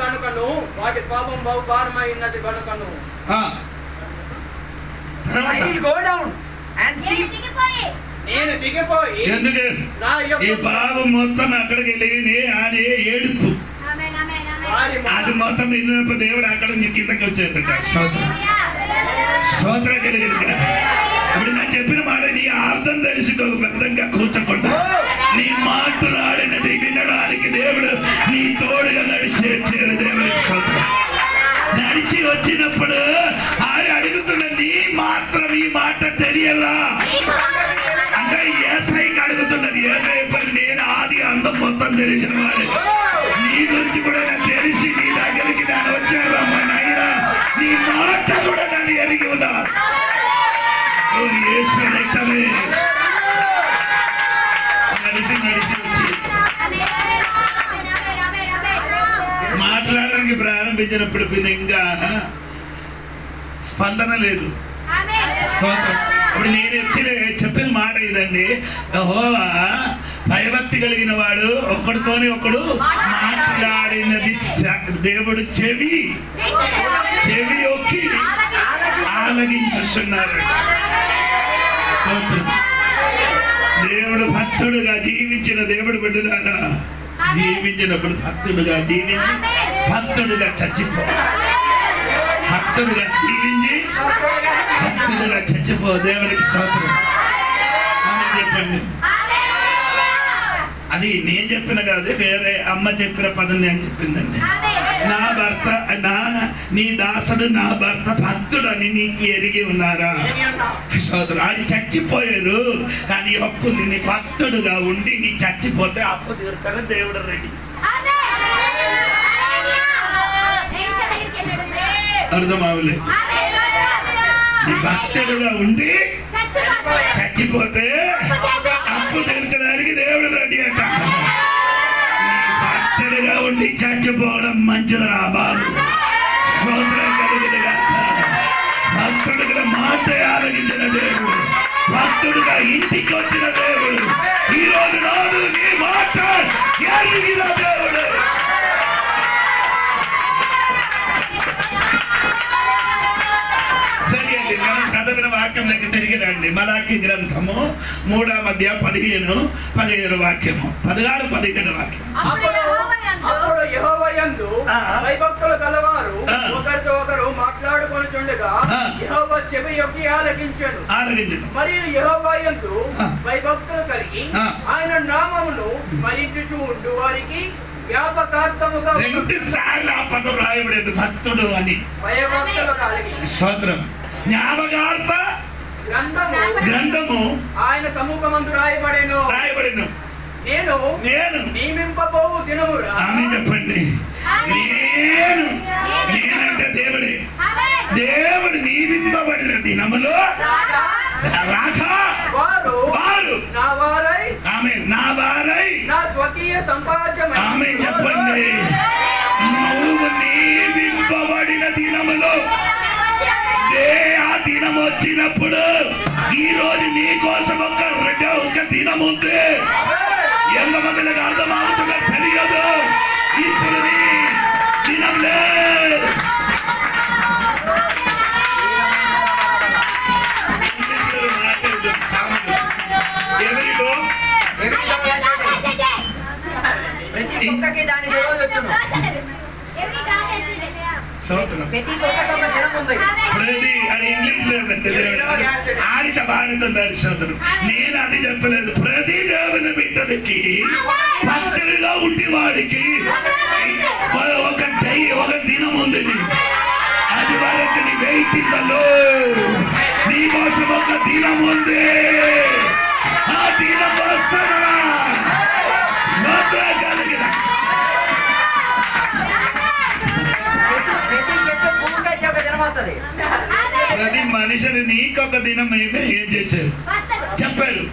కనుకను వాటి పాపం బహు భారమైనది కనుకను. I will go down and see. నేను దిగిపోయి ఈ పాపం మొత్తం అక్కడికి వెళ్ళి అది ఏడుపు. అది మొత్తం విన్నప్పుడు దేవుడు అక్కడ నుంచి కిందకి వచ్చేదట. స్తోత్రం కలిగిన. ఇప్పుడు నేను చెప్పిన మాట నీ అర్థం తెలుసుకో. వ్యర్థంగా కూర్చోకుండా నీ మాట్లాడినది వినడానికి దేవుడు నీ తోడుగా నడిచి వచ్చారు. దేవుడికి స్తోత్రం. నడిచి వచ్చినప్పుడు ఆయన అడుగుతున్న నీ మాత్రం ఈ మాట తెలియలా అంటే యేసయ్యకి అడుగుతున్నది. యేసయ్య నేను ఆది అందం మొత్తం తెలిసిన వాడు. నీ గురించి కూడా నాకు తెలిసి నీ దగ్గరికి నేను వచ్చారమ్మా నాయన. నీ మాట కూడా నన్ను ఎరిగి ఉన్నాడు. నడిచి వచ్చి మాట్లాడడానికి ప్రారంభించినప్పుడు ఇంకా స్పందన లేదు. ఇప్పుడు నేను చెప్పిన మాట ఇదండి. యెహోవా భయభక్తి కలిగిన వాడు ఒకడితోని ఒకడు మాట్లాడినది దేవుడు చెవి ఒక్కి ఆలగించున్నారు. దేవుడు భక్తుడుగా జీవించిన దేవుడు బిడ్డలారా, జీవించినప్పుడు భక్తుడుగా జీవించి భక్తుడుగా చచ్చిపో. భక్తుడుగా జీవించి భక్తుడుగా చచ్చిపో. దేవునికి స్తోత్రం. చెప్పండి. అది నేను చెప్పిన కాదు, వేరే అమ్మ చెప్పిన పదం నేను చెప్పిందండి. నా భర్త నీ దాసుడు నా భర్త భక్తుడు అని నీకు ఎరిగి ఉన్నారా? సోదరు ఆడి చచ్చిపోయారు, కానీ అప్పు నీ భక్తుడుగా ఉండి నీ చచ్చిపోతే అప్పు తీరుతాడు దేవుడు రెడీ. అర్థమవులే? నీ భక్తుడుగా ఉండి చచ్చిపోతే అప్పు తీర్చడానికి దేవుడు రెడీ అంట. భక్తుడిగా ఉండి చచ్చిపోవడం మంచిదిరా బాబు. స్తోత్రం కలుగునుగా. భక్తుడిగా మాట ఆరగించిన దేవుడు, భక్తుడిగా ఇంటికి వచ్చిన దేవుడు, ఈ రోజు రాదు నీ మాట ఎరిగిన దేవుడు. సరే అండి, మనం చదివిన వాక్యంలోకి తిరిగి రండి. మలాకి గ్రంథము 3వ అధ్యాయం 15 వాక్యము, 16, 17 వాక్యం. అప్పుడు యెహోవా యందు భయభక్తులు గలవారు ఒకరితో ఒకరు మాట్లాడుకొనుచుండగా యెహోవా చెవి యొక్కి ఆలకించెను. మరియు యెహోవా యందు భయభక్తులు కలిగి ఆయన నామమును స్మరించుచు ఉండు వారికి జ్ఞాపకార్థముగా 2 సార్లు ఆ పదం రాయబడింది, భక్తుడు అని. భయభక్తులు కలిగి స్తోత్రం. జ్ఞాపకార్థ గ్రంథము ఆయన సముఖమందు రాయబడెను. నేను నియమింపబోవు దినమురా. ఆమేన్ చెప్పండి. నేనంటే దేవుడే. దేవుడు నియమింపబడిన దినములో రాగా వారు నా వారై, ఆమేన్, నా వారై, నా స్వకీయ సంపాద్యమై, ఆమేన్ చెప్పండి. నువ్వు నియమింపబడిన దినములో ఆ దినం వచ్చినప్పుడు ఈ రోజు నీ కోసం ఒక దినం ఉంది. ఎంతమందికి అర్థమవుతుందో తెలియదు. ఇప్పుడు నీ దినం లేదు. నేను అది చెప్పలేదు. ప్రతి దేవుని బిడ్డలకి భక్తుడిగా ఉంటే వాడికి ఒక దినం ఉంది. అది వరకు నీ వెయిటింగ్లో నీ కోసం ఒక దినం ఉంది. ఆ దినం వస్తారా? కలిగిన ప్రతి మనిషిని నీకొక దినం అయితే ఏం చేశారు చెప్పారు.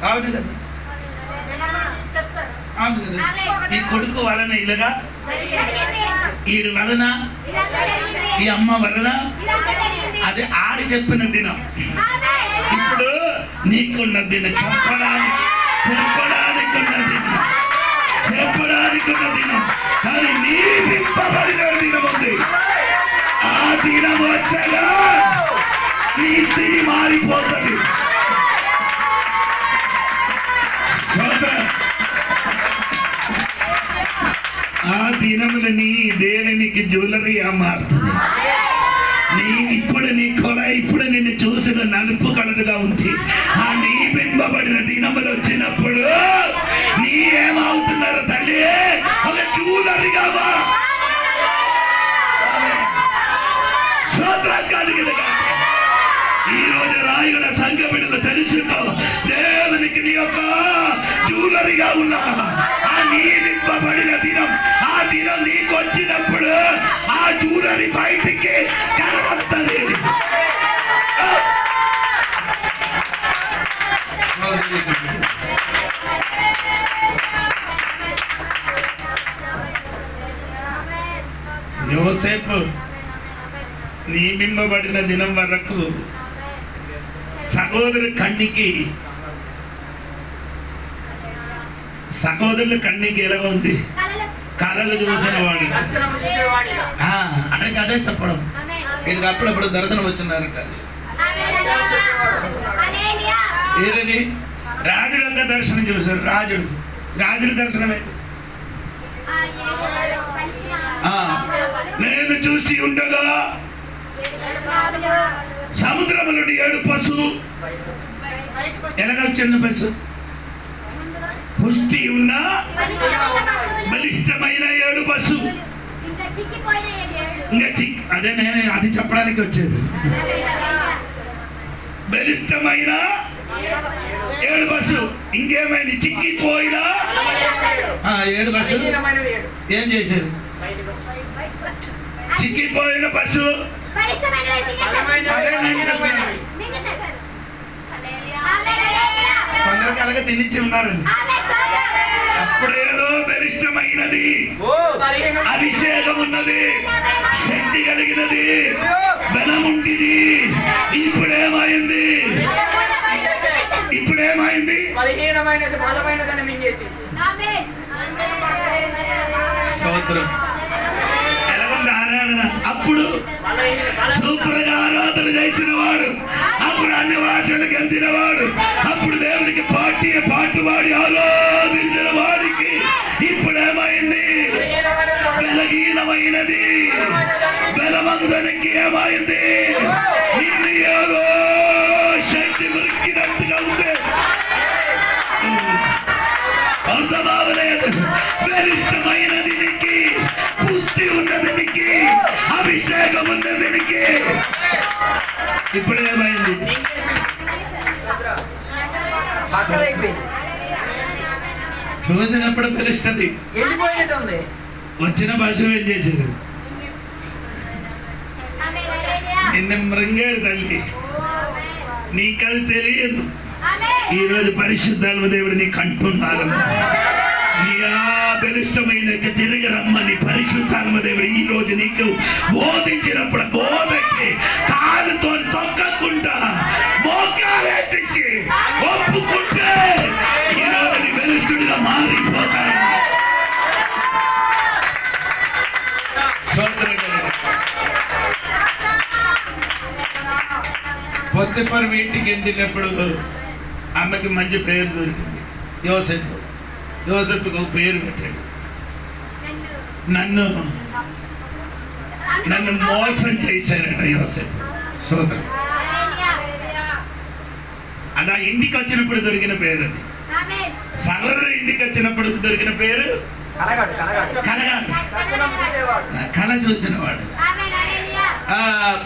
అవును కదా, అవును కదా. ఈ కొడుకు వలన ఇలాగా, ఈడు వలన, ఈ అమ్మ వలన, అది ఆడి చెప్పిన దినం. ఇప్పుడు నీకున్న దినం చెప్పడానికి ఉన్న దినం, కానీ నీ విప్పబడిన దినం ఉంది. ఆ దినం వచ్చగా నీ స్థితి మారిపోతుంది. ఆ దినములు నీ దేవునికి జ్యువెలరీగా మారుతుంది. ఇప్పుడు నీ కొల ఇప్పుడు నిన్ను చూసిన నలుపు కలరుగా ఉంది. ఆ నీ బింబబడిన దినములు వచ్చినప్పుడు నీ ఏమవుతున్నారు తల్లి? ఒక జ్యువెలరీగా ఈ రోజు రాయుల సంఘ బిడ్డలు తెలుసుకో, దేవునికి నీ యొక్క జ్యువెలరీగా ఉన్నా. ఆ నీ నింపబడిన దినం, ఆ దినం నీకు వచ్చినప్పుడు ఆ జ్యువెలరీ బయటికి కనబడుతుంది. యోసేపు నియమింపబడిన దినం వరకు సహోదరుల కన్నికి ఎలాగ ఉంది? కళలు చూసిన వాడు. అక్కడికి అదే చెప్పడం. వీడికి అప్పుడప్పుడు దర్శనం వచ్చినారంట. ఏదని రాజుడు యొక్క దర్శనం చూశారు. రాజుడి దర్శనం ఏంటి? నేను చూసి ఉండగా సముద్రములోని 7 పశువు ఎలాగ చిన్న పశు పుష్టి ఉన్న బలిష్టమైన 7 పశువు. ఇంకా చిక్కిపోయిన 7. ఇంకా అదే నేను అది చెప్పడానికి వచ్చేది. బలిష్టమైన 7 పశువు. ఇంకేమైంది? చిక్కిపోయిన 7 పశువు. ఏం చేసేది? చిక్కిపోయిన పశువు కొందరికి అలాగే తినేసి ఉన్నారండి. అప్పుడేదో బలిష్టమైనది, అభిషేకం ఉన్నది, శక్తి కలిగినది, బలముంటిది. ఇప్పుడేమైంది? ఇప్పుడేమైంది? బలహీనమైనది బలమైనదని మింగేసి. స్తోత్రం. ఎలాగుంది ఆరాధన? అప్పుడు సూపర్ గా ఆరాధన చేసిన వాడు, అప్పుడు అన్ని భాషలకు వెళ్తిన వాడు, అప్పుడు దేవునికి పాటు పాడి ఆరాధించిన వాడికి ఇప్పుడేమైంది? బలహీనమైనది. బలమందరికి ఏమైంది? నిన్ను ఏదో శక్తి దొరికినట్టుగా ఉంది. అర్థమవలేదు. బలిష్టమైనది నీకి, పుష్టి ఉన్నది నీకి, అభిషేకం ఉన్నది నీకి. ఇప్పుడేమైంది? చూసినప్పుడు బలిష్టది. ఎండిపోయినట్టుంది. వచ్చిన పశువు ఏం చేసేది? నిన్న మృంగేరు తల్లి. నీకది తెలియదు. ఈరోజు పరిశుద్ధాత్మ దేవుడు నీకు అంటున్నారు, నీ బలిష్టమైన తిరిగి రమ్మని పరిశుద్ధాత్మ దేవుడు ఈ రోజు నీకు బోధించినప్పుడు బోధకి కాలుతో తొక్కకుండా మోకాలేసి ఒప్పుకుంటే ఈరోజు నీ బలిష్ఠుడిగా మారిపోతాడు. పొత్తిపరి ఇంటికి వెళ్ళినప్పుడు ఆమెకి మంచి పేరు దొరికింది. యోసేపు. యోసేపుకి ఒక పేరు పెట్టాడు. నన్ను మోసం చేశారట యోసేపు. సోదరు అలా ఇంటికి వచ్చినప్పుడు దొరికిన పేరు అది. సహోదరు ఇంటికి వచ్చినప్పుడు దొరికిన పేరు కళ చూసిన వాడు.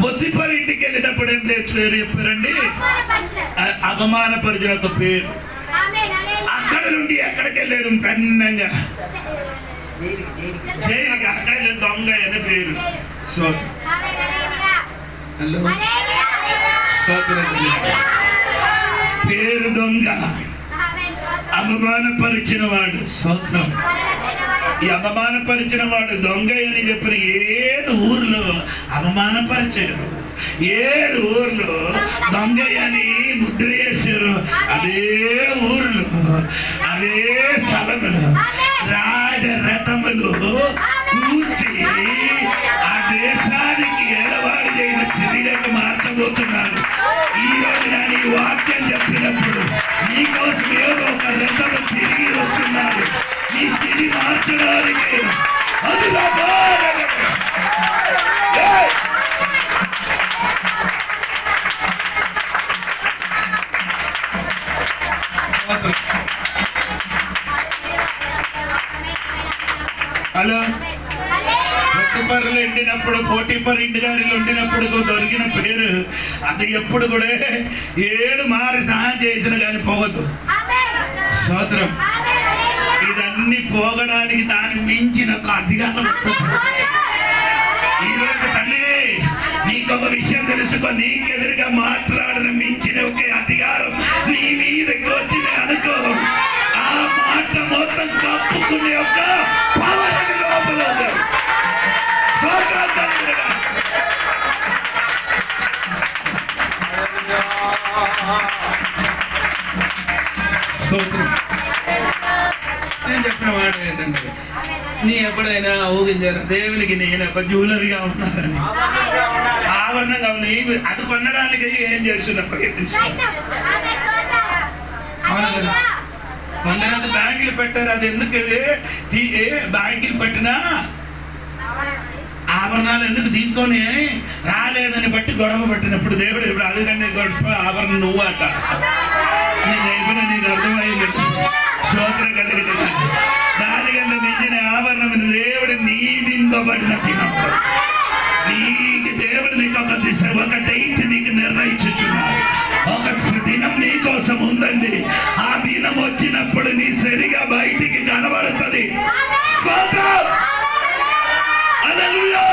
పొత్తిపరి ఇంటికి వెళ్ళినప్పుడు ఏం పేరు చెప్పారండి? అవమానపరిచిన ఒక పేరు. అక్కడ నుండి ఎక్కడికి వెళ్ళారు? కన్నంగా జైలుకి. అక్కడ దొంగ అనే పేరు. హలో, పేరు దొంగ, అవమానపరిచిన వాడు. స్తోత్రం. ఈ అవమానపరిచిన వాడు దొంగ అని చెప్పిన ఏడు ఊర్లో అవమానపరిచారు, ఏడు ఊర్లో దొంగ అని ముద్ర వేశారు. అదే ఊర్లో, అదే స్థలములో రాజరథములు కూర్చి ఆ దేశానికి ఏడవాడు అయిన స్థితిలోకి మార్చబోతున్నారు. ఈ రోజు నేను ఈ వాక్యం చెప్పినప్పుడు నీకోసం ఏదో ఒక రథము తిరిగి వస్తున్నారు నీ స్థితి మార్చడానికి. అది హలో, పొత్తిపర్రులు ఎండినప్పుడు, పోటీపర్ ఇంటి గారిలో ఉండినప్పుడు దొరికిన పేరు అది ఎప్పుడు కూడా 7 మారి స్నానం చేసిన కానీ పోగదు. స్తోత్రం. ఇదన్నీ పోగడానికి దానికి మించిన ఒక అధికారం. ఈరోజు తల్లి నీకొక విషయం తెలుసుకో, నీకెదురుగా మాట్లాడిన మించిన ఒక అధికారం నీ మీదకి వచ్చింది అనుకో, ఆ మాట మొత్తం కప్పుకునే ఒక పవర్ అది లోపల ఉంది. నేను చెప్పిన మాట ఏంటంటే, నీ ఎప్పుడైనా ఊగించారు దేవునికి నేను ఒక జ్యువెలరీగా ఉన్నానని, ఆవరణంగా ఉంది, అది కొనడానికి ఏం చేస్తున్నా ప్రయత్నిస్తున్నా. కొందరు బ్యాంకులు పెట్టారు. అది ఎందుకు బ్యాంకులు పెట్టినా ఆభరణాలు ఎందుకు తీసుకొని రాలేదని బట్టి గొడవ పెట్టినప్పుడు దేవుడు ఇప్పుడు అందుకని గొడవ ఆభరణం నువ్వు అంట. నేను అయిపోయినా నీకు అర్థమైంది. స్తోత్రం కలిగిన దానికన్నా మించిన ఆవరణమైన దేవుడు నియమింపబడిన దినం. నీకు దేవుడు నీకు ఒక దిశ, ఒక డేట్ నీకు నిర్ణయించుచున్నాడు. ఒక దినం నీ కోసం ఉందండి. ఆ దినం వచ్చినప్పుడు నీ సరిగా బయటికి కనబడుతుంది. స్తోత్రం. హల్లెలూయా.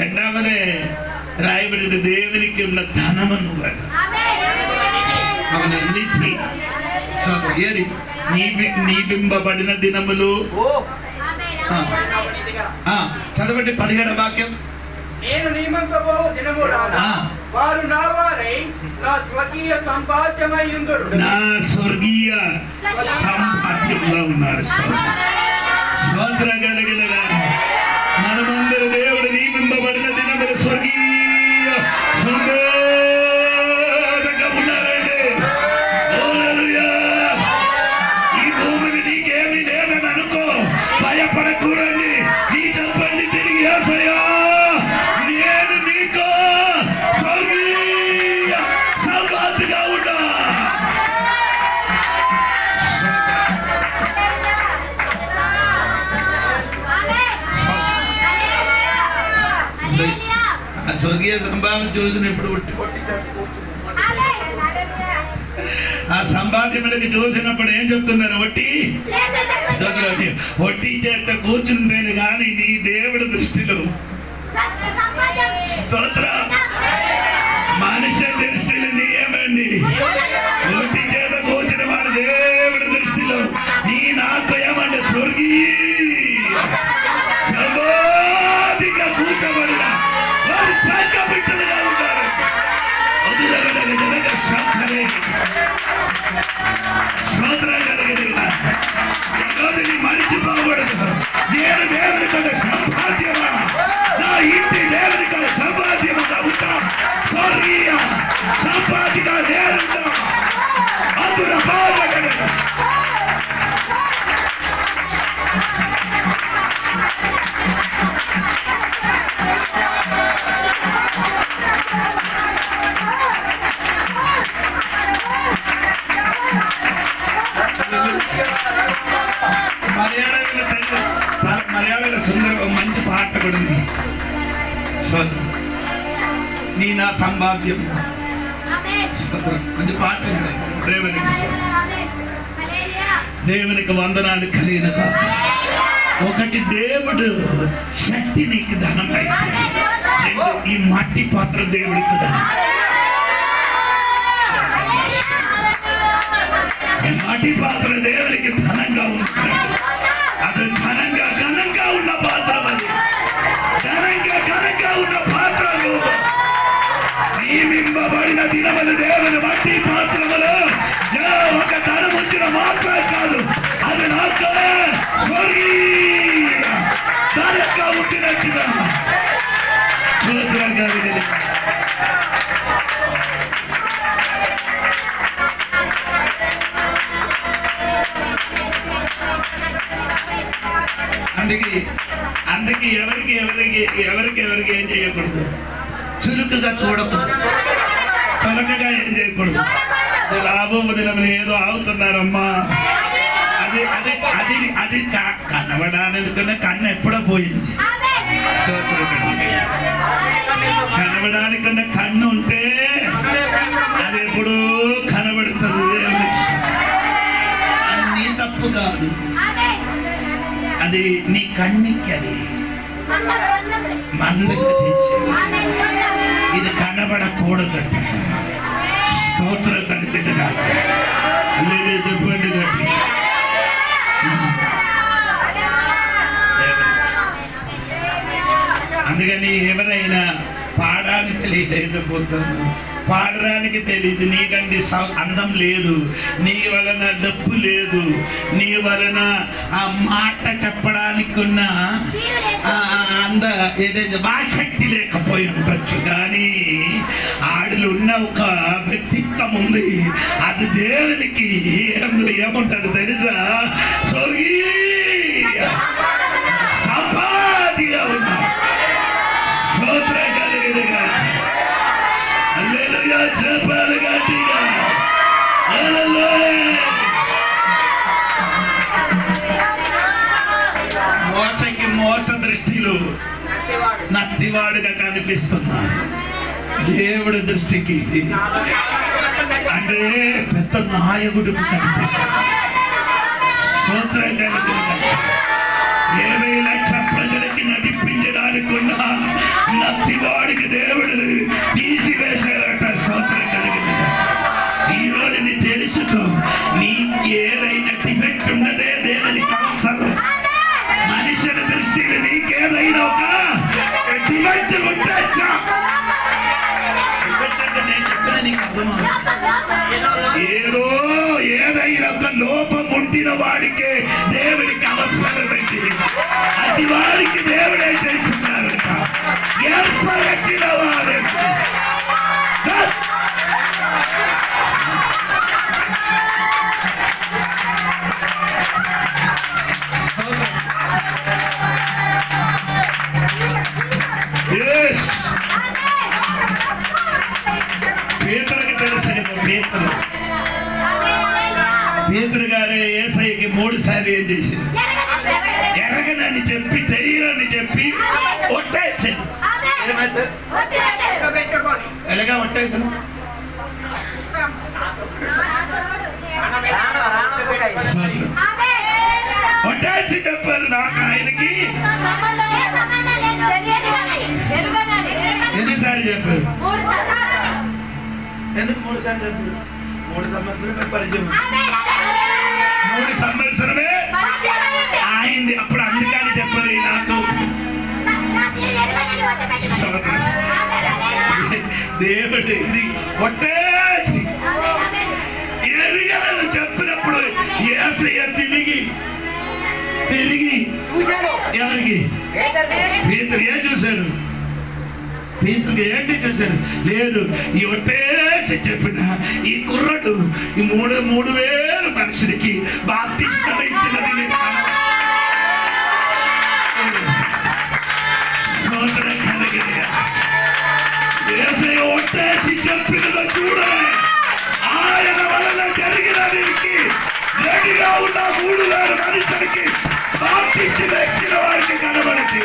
రెండవదే రాయబడిన దేవునికి ఉన్న ధనమును నియమింపబడిన దినములు. చదవండి 17వ వాక్యం. నేను నియమింపబో దినము రానా వారు నా వారై నా స్వర్గీయ సంపాద్యమై ఉందురు. నా స్వర్గీయ సంపాద్యంలో ఉన్నారు. స్తోత్రం కలిగిన మనమందరూ దేవుడు నియమింపబడిన దినములు స్వర్గీయ సంపాదగా ఉన్నారండి. హల్లెలూయా. ఈ భూమిని నీకేమీ లేదని అనుకో, భయపడకూడండి. నీ చెప్పండి తిరిగి యేసయ్యా, నేను నీకు స్వర్గీయ సంపాదగా ఉన్నా. స్వర్గీయ సంపాదన చూసినప్పుడు ఆ సంపాద్యములకి చూసినప్పుడు ఏం చెప్తున్నారు? ఒట్టి చేత కూర్చుంటేనే కానీ నీ దేవుడి దృష్టిలో స్తోత్రం. మనిషి దృష్టిలో నీ ఏమండి? ఒట్టి చేత కూర్చుని వాడు దేవుడి దృష్టిలో నీ నాకు ఏమండి? స్వర్గీయ సమాధిగా కూర్చోబడిన వారి సంఘ బిడ్డలుగా ఉంటారు. మరిచిపోకూడదు. నేను దేవుని కదా సంపాద్యమా, నా ఇంటి దేవుని కదా సంపాద్యముగా ఉంటా. స్వర్గీయ సంపాదిగా నేరుగా అందులో బాధగలదు. మలయాళ సుందర మంచి పాట కూడా ఉంది. నీ నా సంపాద్యం మంచి పాట ఉంది. దేవునికి వందనాలు కలిగినగా. ఒకటి దేవుడు శక్తి నీకు ధనమై, ఈ మట్టి పాత్ర దేవుడికి ధనం. మట్టి పాత్ర దేవునికి ధనంగా ఉంటుంది. అది ఘనంగా ఉన్న పాత్ర, అది ఘనంగా ఉన్న పాత్రలు నియమింపబడిన దినములు దేవుని మట్టి పాత్రములు. ఒక ధనం వచ్చిన మాత్రం కాదు, అది నాకు స్వర్గీయ ధనంగా ఉండినట్టుగా. స్తోత్రం కలిగిన అందుకే ఎవరికి ఏం చేయకూడదు, చురుకుగా చూడకూడదు, చులకగా ఏం చేయకూడదు. లాభం దినములు ఏదో ఆగుతున్నారమ్మా, అది కనబడానికన్నా కన్ను ఎప్పుడో పోయింది. కనబడానికన్నా కన్ను ఉంటే అది ఎప్పుడూ కనబడుతుంది. అన్నీ తప్పు కాదు, అది నీ కన్నుకి అది మందంగా చేసేది. ఇది కనబడకూడదు. స్తోత్రం కలిగినగా చెప్పండి గట్టి. అందుకని ఎవరైనా పాడడానికి లేదు, పొద్దున్న పాడడానికి తెలియదు. నీకంటే అందం లేదు, నీ వలన డబ్బు లేదు, నీ వలన ఆ మాట చెప్పడానికి ఉన్న ఏదైతే శక్తి లేకపోయి ఉండొచ్చు. కానీ ఆడిలో ఉన్న ఒక వ్యక్తిత్వం ఉంది, అది దేవునికి ఏముంటది తెలుసా? స్వర్గీయ సంపాదిగా ఉన్నా. స్తోత్రం కలిగినగా. దృష్టిలో నత్తివాడుగా కనిపిస్తున్నాడు. దేవుడి దృష్టికి అంటే పెద్ద నాయకుడికి కనిపిస్తున్నాడు. స్తోత్రం కలుగుతుంది. 20 లక్షల ప్రజలకి నడిపించడానికి ఉన్న నత్తివాడికి దేవుడు తీసివేశారట. స్తోత్రం కలిగింది. ఈ రోజు నీ తెలుసుకో, నీకు ఏదైనా డిఫెక్ట్ ఉన్నదే దేవునికి అవసరం. మనుషుల దృష్టిలో నీకేదైనా ఒక డిఫెక్ట్ ఉంటే నేను చెప్పిన నీకు అర్థమవుతుంది. ఏదైనా ఒక లోపం ఉండిన వాడికే దేవుడికి అవసరం పెట్టి అది వాడికి దేవుడే చేస్తున్నారట. ఏర్పరచిన వాడు పేతురుకి తెలుసు కదా. పేతురు గారే యేసయ్యకి 3 సార్లు ఏం చేసింది? ఎరగనని చెప్పి తెలియనని చెప్పి ఒట్టేసాను. ఎలాగా ఒట్టేసాను? ఒట్టేసి చెప్పారు నాకు ఆయనకి. ఎన్నిసార్లు చెప్పారు? ఎందుకు 3 సార్లు చెప్పారు? 3 సంవత్సరమే పరిచయం. 3 సంవత్సరమే అయింది. అప్పుడు అందుకని చెప్పారు నాకు. దేవుడు ఇది ఒట్టేసి ఎరుగలని చెప్పినప్పుడు యేసయ్య తిరిగి చూశాను. ఎవరికి? పేతురు. ఏం చూశారు? పేతురుకి ఏంటి చూశారు? లేదు, ఈ ఒట్టేసి చెప్పిన ఈ కుర్రడు ఈ 3,000 మనుషులకి బాప్టిస్మం ఇచ్చినది యేసయ్య ఒట్టేసి చెప్పినదో చూడలే. ఆయన వలన జరిగిన దీనికి రెడీగా ఉన్న 3,000 మనుషులకి బాప్టిస్మం ఇచ్చిన వారికి కనబడింది.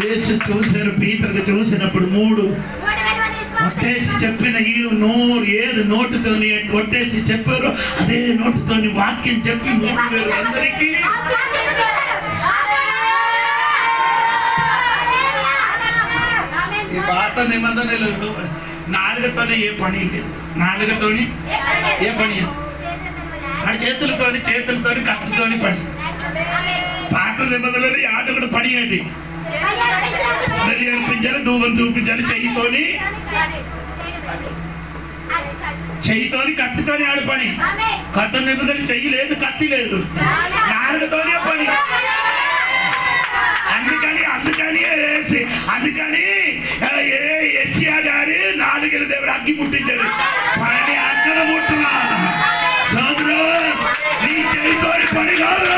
యేసు చూశారు. పీతరుకు చూసినప్పుడు 3 ఒట్టేసి చెప్పిన ఈడు ఏది నోటుతోని ఒట్టేసి చెప్పారో అదే నోటుతోని వాక్యం చెప్పి 3,000 అందరికీ ఈ పాత నిబంధనలు నాలుగుతోనే ఏ పని లేదు. నాలుగుతోని ఏ పని లేదు. వాడి చేతులతోని కత్తితోని పని. పాత నిబంధనలు యాజకుడు పని ఏంటి? బలి అర్పించాలి, ధూపం చూపించాలి. చెయ్యితోని కత్తితోని ఆడు పని. కొత్త నిబంధనలు చెయ్యి లేదు, కత్తి లేదు, నాలుగుతోనే పని. అందుకని యెషయా గారి 4 దేవుడు అగ్గి ముట్టించారు. పని అక్కడ ముట్టరా సోదరు, నీ చేయితోని పని కాదు.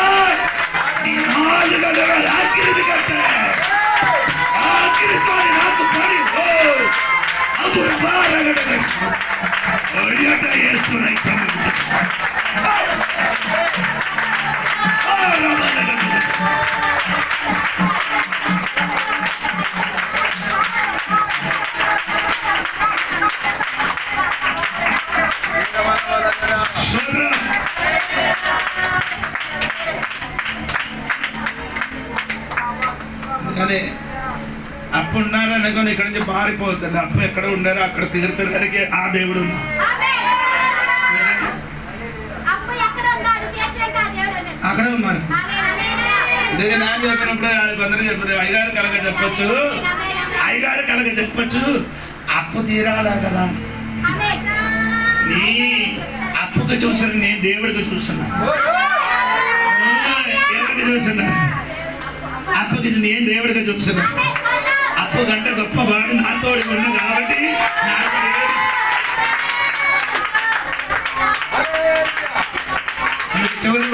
నీ 4 దేవుడు అగ్గిని కట్టే ఆఖరితోని నాకు పని అప్పుడు బాగా చేస్తున్నాయి. అప్పుడు ఉన్నారు అనుకోని ఇక్కడ నుంచి పారిపోతుంది. అప్పుడు ఎక్కడ ఉన్నారో అక్కడ తీర్చడానికి ఆ దేవుడు అక్కడే ఉన్నారు. నేను చెప్పినప్పుడు కొందరు చెప్పారు అయ్యగారు కలగ చెప్పచ్చు. అప్పు తీరాలా కదా. నీ అప్పుకి చూసాను, నేను దేవుడికి చూస్తున్నా. ఎవరికి చూస్తున్నా? అప్పుకి నేను దేవుడికి చూస్తున్నా. అప్పు కంటే గొప్పవాడు నాతో ఉన్నా కాబట్టి చివరి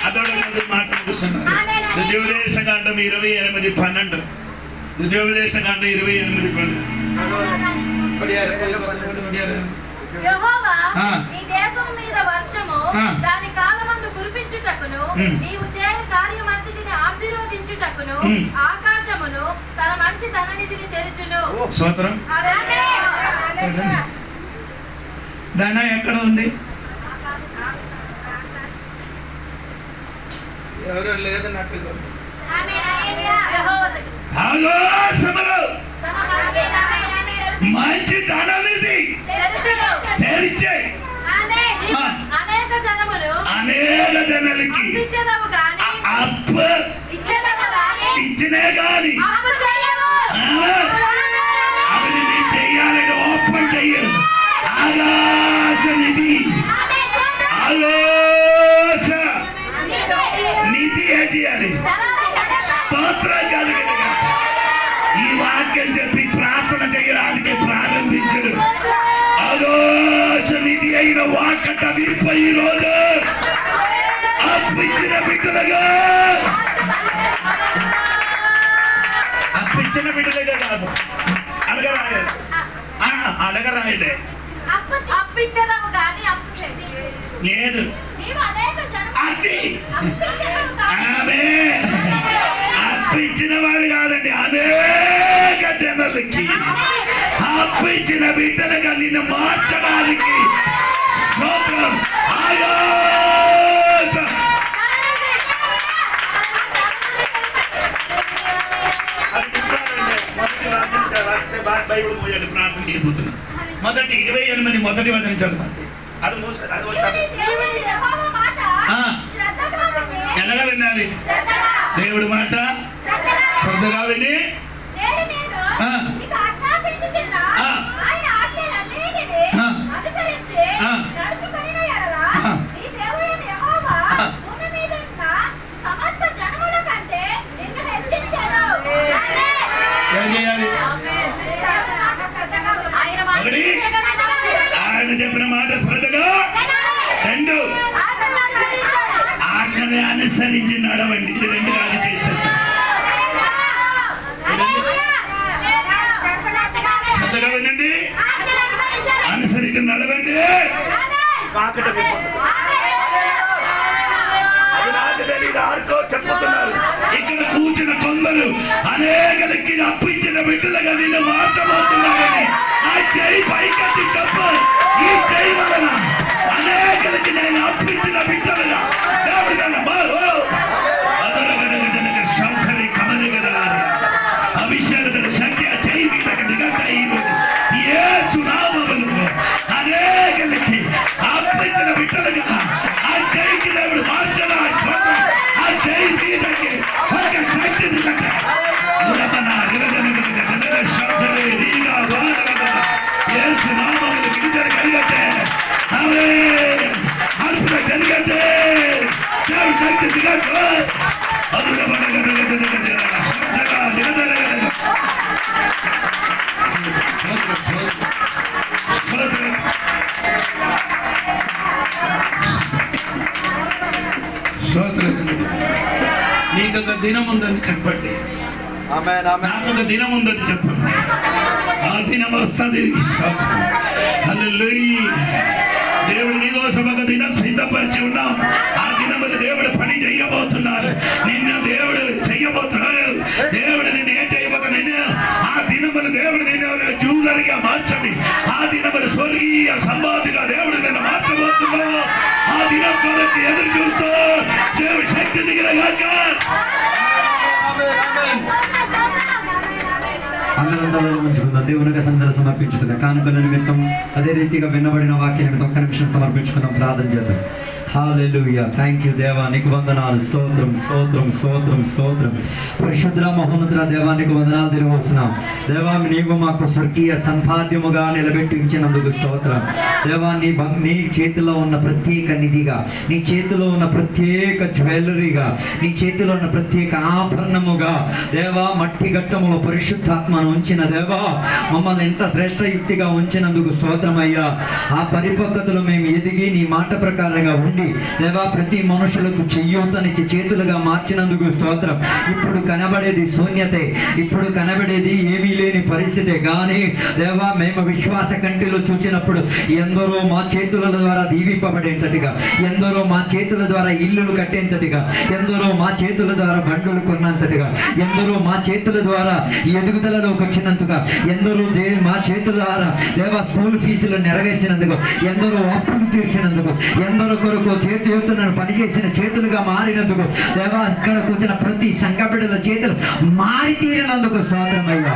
అతడు మాట్లాడుతున్నారు. ద్వితీయోపదేశకాండం 28:12. ద్వితీయోపదేశకాండం 28:12. యెహోవా నీ దేశం మీద వర్షము దాని కాలమందు కురిపించుటకును నీవు చేయు కార్యమంతటిని ఆశీర్వదించుటకును ఆకాశమును తన మంచి ధననిధిని తెరుచును. స్తోత్రం. ధన ఎక్కడ ఉంది? ఎవరో లేదన్నట్టుగా ఆకాశములో మంచి ధననిధి తెరిచే అనేక జనములకి అప్పు ఇచ్చినే గాని అవి నీ చెయ్యాలంటే ఓపెన్ చెయ్యు. ఆకాశ నిధి ఆకాశ నిధి ఏం చేయాలి? స్తోత్రం కలిగినగా ఈ వాక్యం చెప్పి ప్రార్థన చేయడానికి ప్రారంభించు. ఆకాశ నిధి అయిన వాకట విడిపోయి రోజు అప్పిచ్చిన బిడ్డలుగా అప్పిచ్చిన బిడ్డలుగా కాదు అడగరాయలే అప్పిచ్చదవు కానీ అప్పు లేదు. అది ఆమె అప్పిచ్చిన వాడు కాదండి, అనేక జనులకి అప్పిచ్చిన బిడ్డలుగా నిన్ను మార్చడానికి స్తోత్రం. బైబిల్ పోయాడు ప్రార్థన చేయబోతున్నా. మొదటి 28 మొదటి వచనం చదవండి. అది ఎలాగా వినాలి? దేవుడి మాట శ్రద్ధగా విని ఆయన చెప్పిన మాట శ్రద్ధగా, 2 ఆజ్ఞని అనుసరించి నడవండి. ఇది 2 కాదు చేశారు. శ్రద్ధగా వినండి, అనుసరించి నడవండి. అది నాకు తెలియదు, ఆర్కో చెప్పుతున్నారు. ఇక్కడ కూర్చున్న కొందరు అనేకలకి అప్పించిన బిడ్డలుగా నిన్ను మార్చబోతున్నారని ఆ చేయి పైకెత్తి చెప్పు. ఈ చేయి వలన అనేకలకి నేను అప్పించిన బిడ్డలుగా దేవుడు శంకరి కమలిగల అభిషేకత శక్తి ఆ చేయి మీదకి దిగట్టాయి. యేసు నామములో అనేకలకి అప్పించిన బిడ్డలుగా ఆ చేయికి దేవుడు మార్చన ఆ చేయి మీదకి ఒక శక్తి దిగట్ట యేసు నామములో విడుదల కలిగతే అర్పణ కలిగతే దేవుడు శక్తి దిగట్టు నీకొక దినం ఉందని చెప్పండి. నాకొక దినం ఉందని చెప్పండి. ఆ దినం వస్తుంది. దేవుడు నీకోసం ఒక దినం సిద్ధపరిచి ఉన్నాం. ఆ దినములు దేవుడు పని చేయబోతున్నారు. నిన్ను దేవుడు చెయ్యబోతున్నారు. దేవుడు నిన్ను ఏం చేయబోతున్నాను? ఆ దినములు దేవుడు నిన్ను జూలరిగా మార్చండి. ఆ దినములు స్వర్గీయ సంపాదిగా దేవుడు నిన్ను మార్చబోతున్నావు. ఆ దినం కొరకు ఎదురు చూస్తూ దేవుడు శక్తి దిగినగాక. అందరందరూ ఉంచుకుందాం. దేవునికి సందర్భం సమర్పించుకుందాం. కానుకల నిమిత్తం అదే రీతిగా వినబడిన వాక్య నిమిత్తం ఒక్క నిమిషం సమర్పించుకుందాం. ప్రార్థన చేద్దాం. హల్లెలూయా. థ్యాంక్ యూ దేవా, నీకు వందనాలు. స్తోత్రం స్తోత్రం స్తోత్రం స్తోత్రం. పరిశుద్ధ మహోన్నతుల దేవానికి వందనాలు తెలియవస్తున్నాం. దేవా, నీవు మాకు స్వర్గీయ సంపాద్యముగా నిలబెట్టి ఇచ్చినందుకు స్తోత్రం. దేవా, నీ చేతిలో ఉన్న ప్రత్యేక నిధిగా, నీ చేతిలో ఉన్న ప్రత్యేక జ్యువెలరీగా, నీ చేతిలో ఉన్న ప్రత్యేక ఆభరణముగా దేవా, మట్టి ఘట్టములో పరిశుద్ధాత్మను ఉంచిన దేవా, మమ్మల్ని ఎంత శ్రేష్టయుక్తిగా ఉంచినందుకు స్తోత్రమయ్యా. ఆ పరిపక్వతలో మేము ఎదిగి నీ మాట ప్రకారంగా ఉండి నుండి దేవా ప్రతి మనుషులకు చెయ్యూతనిచ్చి చేతులుగా మార్చినందుకు స్తోత్రం. ఇప్పుడు కనబడేది శూన్యతే, ఇప్పుడు కనబడేది ఏమీ లేని పరిస్థితే. కానీ దేవా మేము విశ్వాస కంటిలో చూచినప్పుడు ఎందరో మా చేతుల ద్వారా దీవింపబడేంతటిగా, ఎందరో మా చేతుల ద్వారా ఇల్లులు కట్టేంతటిగా, ఎందరో మా చేతుల ద్వారా బండులు కొన్నంతటిగా, ఎందరో మా చేతుల ద్వారా ఎదుగుదలలోకి వచ్చినందుగా, ఎందరో మా చేతుల ద్వారా దేవా స్కూల్ ఫీజులు నెరవేర్చినందుకు, ఎందరో అప్పులు తీర్చినందుకు, ఎందరో కొరకు చేతులను పనిచేసిన చేతులుగా మారినందుకు దేవా ఇక్కడ కూర్చున్న ప్రతి సంఘ బిడ్డల చేతులు మారి తీరినందుకు స్తోత్రమయ్యా.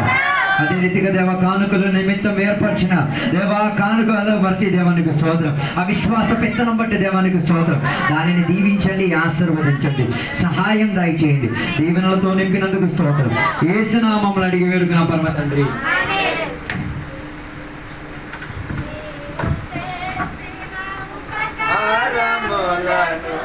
అదే రీతిగా దేవ కానుకల నిమిత్తం ఏర్పరిచిన దేవా కానుకల బట్టి దేవానికి స్తోత్రం, ఆ విశ్వాస పెత్తనం బట్టి దేవానికి స్తోత్రం. దానిని దీవించండి, ఆశీర్వదించండి, సహాయం దయచేయండి. దీవెనలతో నింపినందుకు స్తోత్రం. యేసు నామములో అడిగి వేడుకున్న పరమ తండ్రి. ఆరములను